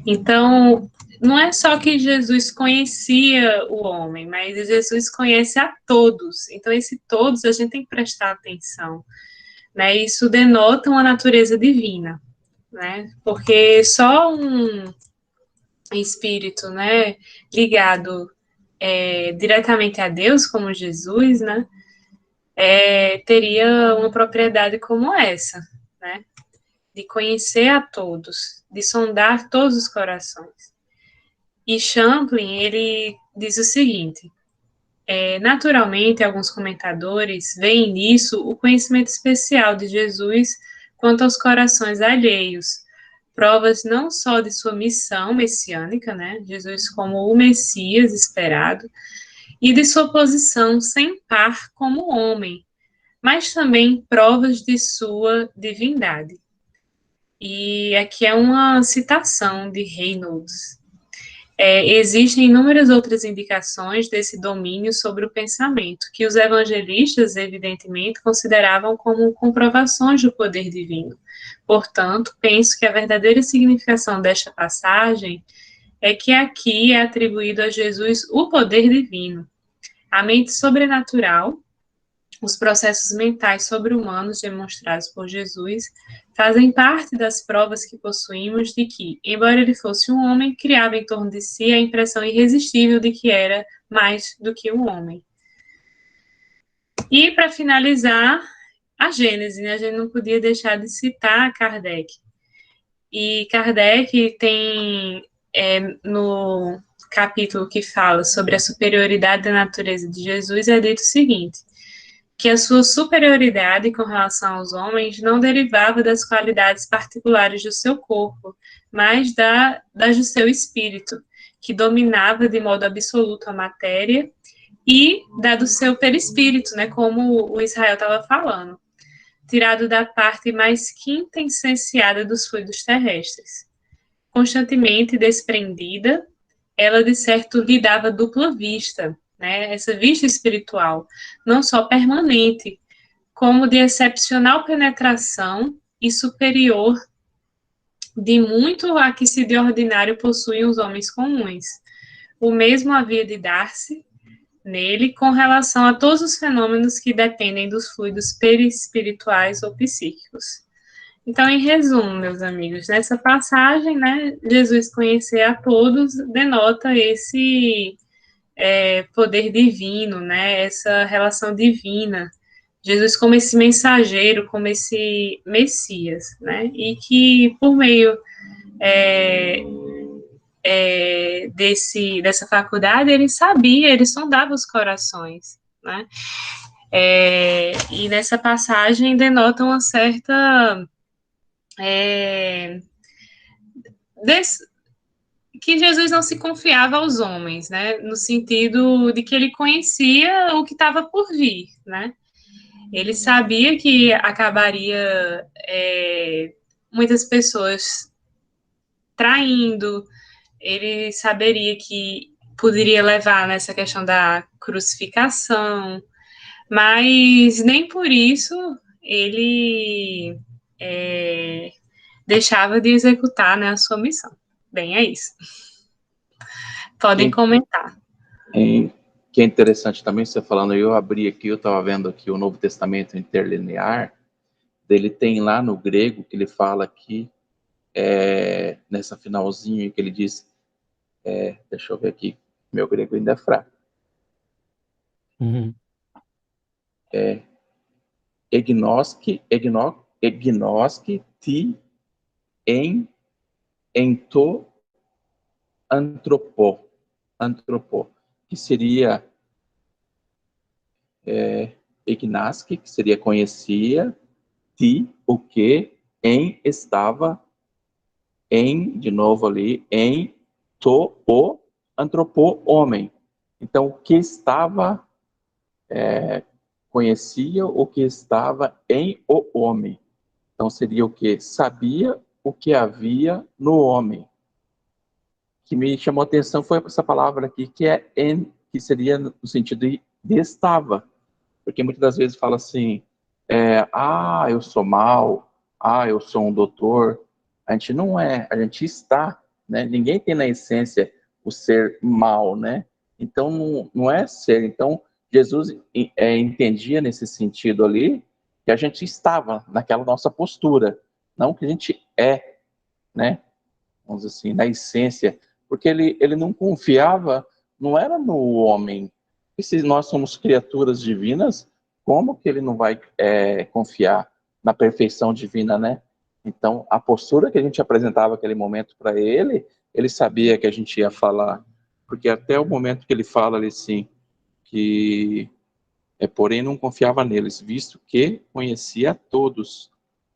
Então, não é só que Jesus conhecia o homem, mas Jesus conhece a todos. Então, esse todos a gente tem que prestar atenção, né? Isso denota uma natureza divina, né? Porque só um espírito, né, ligado diretamente a Deus, como Jesus, né, teria uma propriedade como essa, né? De conhecer a todos, de sondar todos os corações. E Champlin, ele diz o seguinte: naturalmente, alguns comentadores veem nisso o conhecimento especial de Jesus quanto aos corações alheios, provas não só de sua missão messiânica, né, Jesus como o Messias esperado, e de sua posição sem par como homem, mas também provas de sua divindade. E aqui é uma citação de Reynolds. Existem inúmeras outras indicações desse domínio sobre o pensamento, que os evangelistas, evidentemente, consideravam como comprovações do poder divino. Portanto, penso que a verdadeira significação desta passagem é que aqui é atribuído a Jesus o poder divino. A mente sobrenatural, os processos mentais sobre-humanos demonstrados por Jesus fazem parte das provas que possuímos de que, embora ele fosse um homem, criava em torno de si a impressão irresistível de que era mais do que um homem. E, para finalizar, a Gênese, né? A gente não podia deixar de citar Kardec. E Kardec tem, no capítulo que fala sobre a superioridade da natureza de Jesus, é dito o seguinte: que a sua superioridade com relação aos homens não derivava das qualidades particulares do seu corpo, mas das do seu espírito, que dominava de modo absoluto a matéria, e da do seu perispírito, né, como o Israel estava falando, tirado da parte mais quintessenciada dos fluidos terrestres. Constantemente desprendida, ela, de certo, lhe dava dupla vista, né, essa vista espiritual, não só permanente, como de excepcional penetração e superior de muito a que se de ordinário possuem os homens comuns. O mesmo havia de dar-se nele com relação a todos os fenômenos que dependem dos fluidos perispirituais ou psíquicos. Então, em resumo, meus amigos, nessa passagem, né, Jesus conhecer a todos denota esse poder divino, né, essa relação divina. Jesus como esse mensageiro, como esse Messias, né, e que por meio dessa faculdade, ele sabia, ele sondava os corações, né, e nessa passagem denota uma certa que Jesus não se confiava aos homens, né, no sentido de que ele conhecia o que estava por vir, né, ele sabia que acabaria muitas pessoas traindo, ele saberia que poderia levar nessa questão da crucificação, mas nem por isso ele deixava de executar, né, a sua missão. Bem, é isso. Podem comentar. Que é interessante também, você falando, eu abri aqui, eu estava vendo aqui o Novo Testamento interlinear, ele tem lá no grego, que ele fala aqui, nessa finalzinho, que ele diz, deixa eu ver aqui, meu grego ainda é fraco. Egnoski ti ento antropo, que seria Ignaski, que seria conhecia, ti, o que, em, estava, em, de novo ali, em, to, o, antropo, homem. Então, o que estava, conhecia o que estava em o homem. Então, seria o que? Sabia o que havia no homem. Que me chamou a atenção foi essa palavra aqui, que é en, que seria no sentido de estava. Porque muitas das vezes fala assim, eu sou mal, eu sou um doutor. A gente não é, a gente está, né? Ninguém tem na essência o ser mal, né? Então, não é ser. Então, Jesus entendia nesse sentido ali que a gente estava naquela nossa postura, não que a gente é, né? Vamos dizer assim, na essência, porque ele não confiava, não era no homem. E se nós somos criaturas divinas, como que ele não vai confiar na perfeição divina, né? Então, a postura que a gente apresentava naquele momento para ele, ele sabia que a gente ia falar, porque até o momento que ele fala ali assim, que porém não confiava neles, visto que conhecia a todos,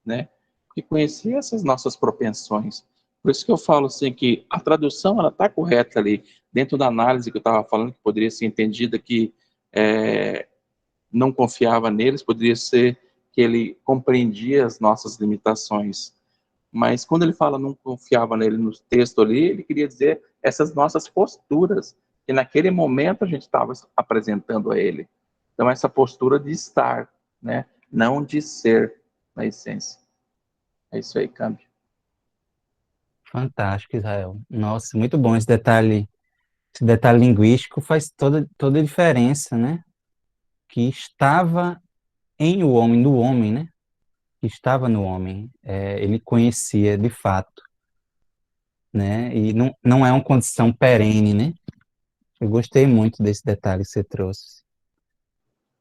né? Que conhecia essas nossas propensões. Por isso que eu falo assim que a tradução ela está correta ali dentro da análise que eu estava falando, que poderia ser entendida que não confiava neles, poderia ser que ele compreendia as nossas limitações. Mas quando ele fala não confiava nele no texto ali, ele queria dizer essas nossas posturas que naquele momento a gente estava apresentando a ele. Então essa postura de estar, né, não de ser na essência. É isso aí, Câmbio. Fantástico, Israel. Nossa, muito bom esse detalhe linguístico faz toda a diferença, né? Que estava em o homem, no homem, né? Que estava no homem. Ele conhecia de fato, né? E não é uma condição perene, né? Eu gostei muito desse detalhe que você trouxe.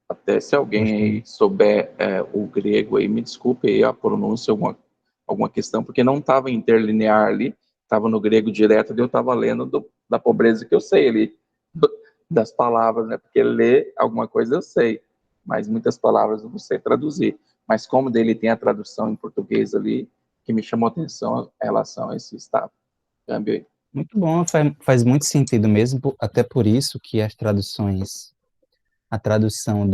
Até se alguém aí souber o grego aí, me desculpe aí a pronúncia, alguma questão, porque não estava interlinear ali, estava no grego direto, eu estava lendo da pobreza que eu sei ali, das palavras, né? Porque ler alguma coisa eu sei, mas muitas palavras eu não sei traduzir. Mas como dele tem a tradução em português ali, que me chamou a atenção em relação a esse câmbio aí. Muito bom, faz muito sentido mesmo, até por isso que as traduções, a tradução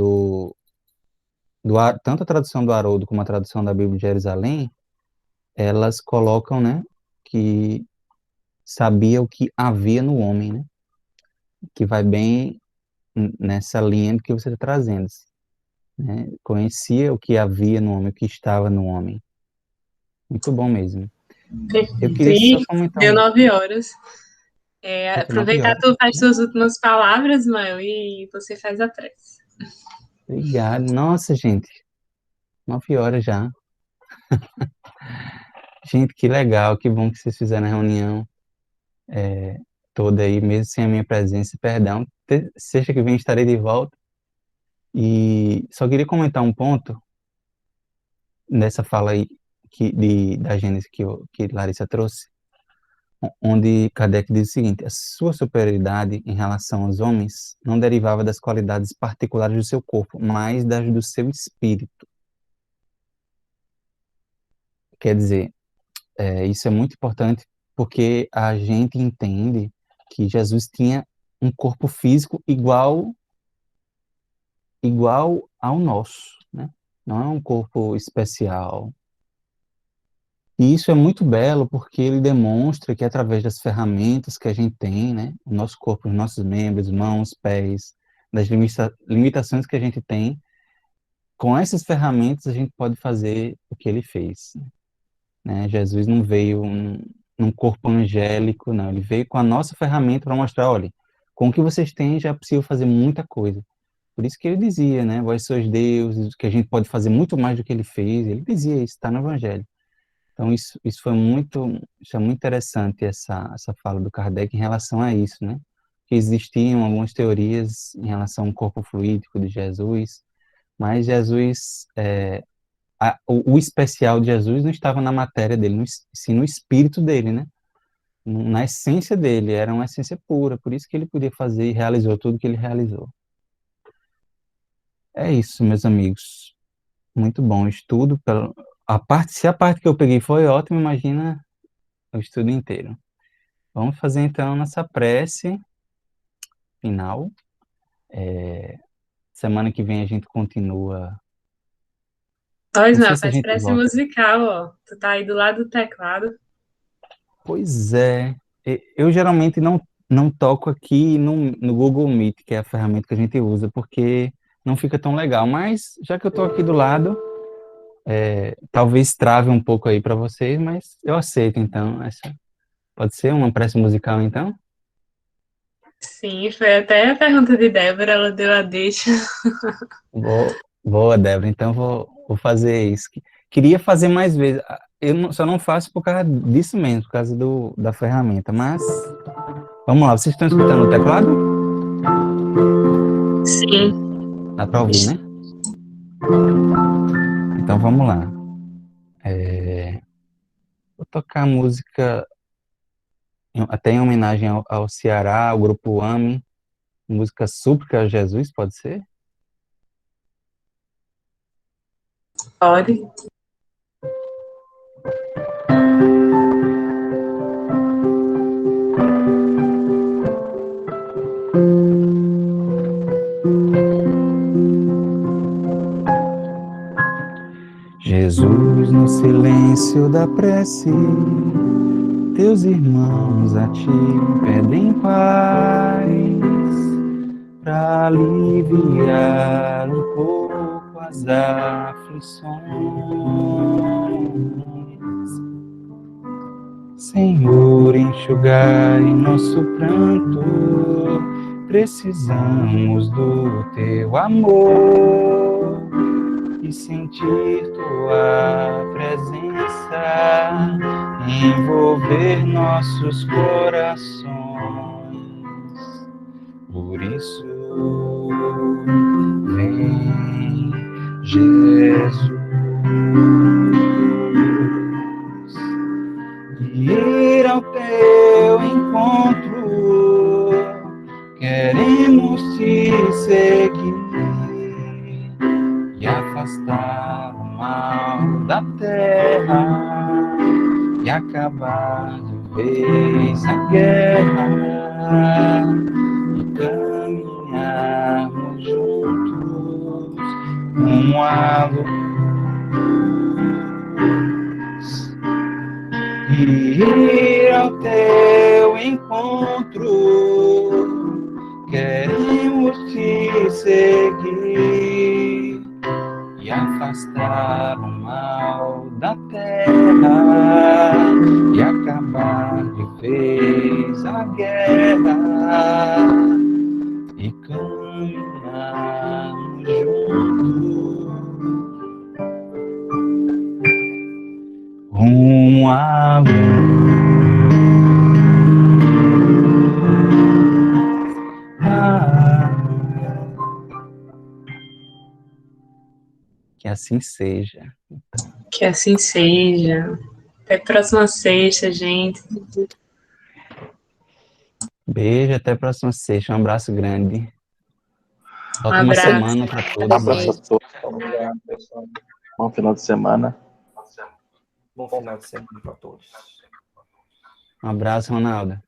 tanto a tradução do Haroldo como a tradução da Bíblia de Jerusalém, elas colocam, né, que sabia o que havia no homem, né, que vai bem nessa linha que você está trazendo, né, conhecia o que havia no homem, o que estava no homem. Muito bom mesmo. Eu queria só comentar deu 9 horas. Aproveitar, 9 horas, tu faz suas últimas palavras, Mael, e você faz a prece. Obrigado. Nossa, gente, 9 horas já. Gente, que legal, que bom que vocês fizeram a reunião toda aí, mesmo sem a minha presença, perdão. Sexta que vem estarei de volta. E só queria comentar um ponto nessa fala aí da Gênesis que Larissa trouxe, onde Kardec diz o seguinte: a sua superioridade em relação aos homens não derivava das qualidades particulares do seu corpo, mas das do seu espírito. Quer dizer, isso é muito importante porque a gente entende que Jesus tinha um corpo físico igual ao nosso, né? Não é um corpo especial. E isso é muito belo porque ele demonstra que através das ferramentas que a gente tem, né, o nosso corpo, os nossos membros, mãos, pés, das limitações que a gente tem, com essas ferramentas a gente pode fazer o que ele fez, né? Jesus não veio num corpo angélico, não, ele veio com a nossa ferramenta para mostrar, olha, com o que vocês têm já é possível fazer muita coisa. Por isso que ele dizia, né, vós sois deuses, que a gente pode fazer muito mais do que ele fez. Ele dizia isso, está no Evangelho. Então, isso é muito interessante, essa fala do Kardec em relação a isso, né? Que existiam algumas teorias em relação ao corpo fluídico de Jesus, mas Jesus, o especial de Jesus não estava na matéria dele, sim no espírito dele, né? Na essência dele, era uma essência pura, por isso que ele podia fazer e realizou tudo que ele realizou. É isso, meus amigos. Muito bom o estudo. Se a parte que eu peguei foi ótima, imagina o estudo inteiro. Vamos fazer, então, nossa prece final. Semana que vem a gente continua. Pois Não sei não, se a faz gente prece volta. musical, ó. Tu tá aí do lado do teclado. Pois é. Eu geralmente não toco aqui no Google Meet, que é a ferramenta que a gente usa, porque não fica tão legal. Mas, já que eu estou aqui do lado, talvez trave um pouco aí para vocês, mas eu aceito, então. Pode ser uma prece musical, então? Sim, foi até a pergunta de Débora, ela deu a deixa. Boa, Débora. Então, vou fazer isso. Queria fazer mais vezes. Só não faço por causa disso mesmo, por causa da ferramenta. Mas, vamos lá. Vocês estão escutando o teclado? Sim. Dá para ouvir, né? Então, vamos lá. Vou tocar a música até em homenagem ao Ceará, ao grupo AME. Música Súplica a Jesus, pode ser? Pode. Jesus, no silêncio da prece, teus irmãos a ti pedem paz, para aliviar um pouco as aflições. Senhor, enxugai nosso pranto, precisamos do teu amor e sentir tua presença, envolver nossos corações. Por isso, vem, Jesus, ir ao teu encontro, queremos te seguir. afastar o mal da terra e acabar de vez a guerra e caminharmos juntos rumo à luz e ir ao teu encontro. Queremos te seguir e afastar o mal da terra e acabar de vez a guerra e caminharmos juntos rumo à luz. Que assim seja. Que assim seja. Até a próxima sexta, gente. Beijo, até a próxima sexta. Um abraço grande. Um Ótima abraço. semana para Um todos. abraço a todos. Bom final de semana. Bom final de semana para todos. Um abraço, Ronaldo.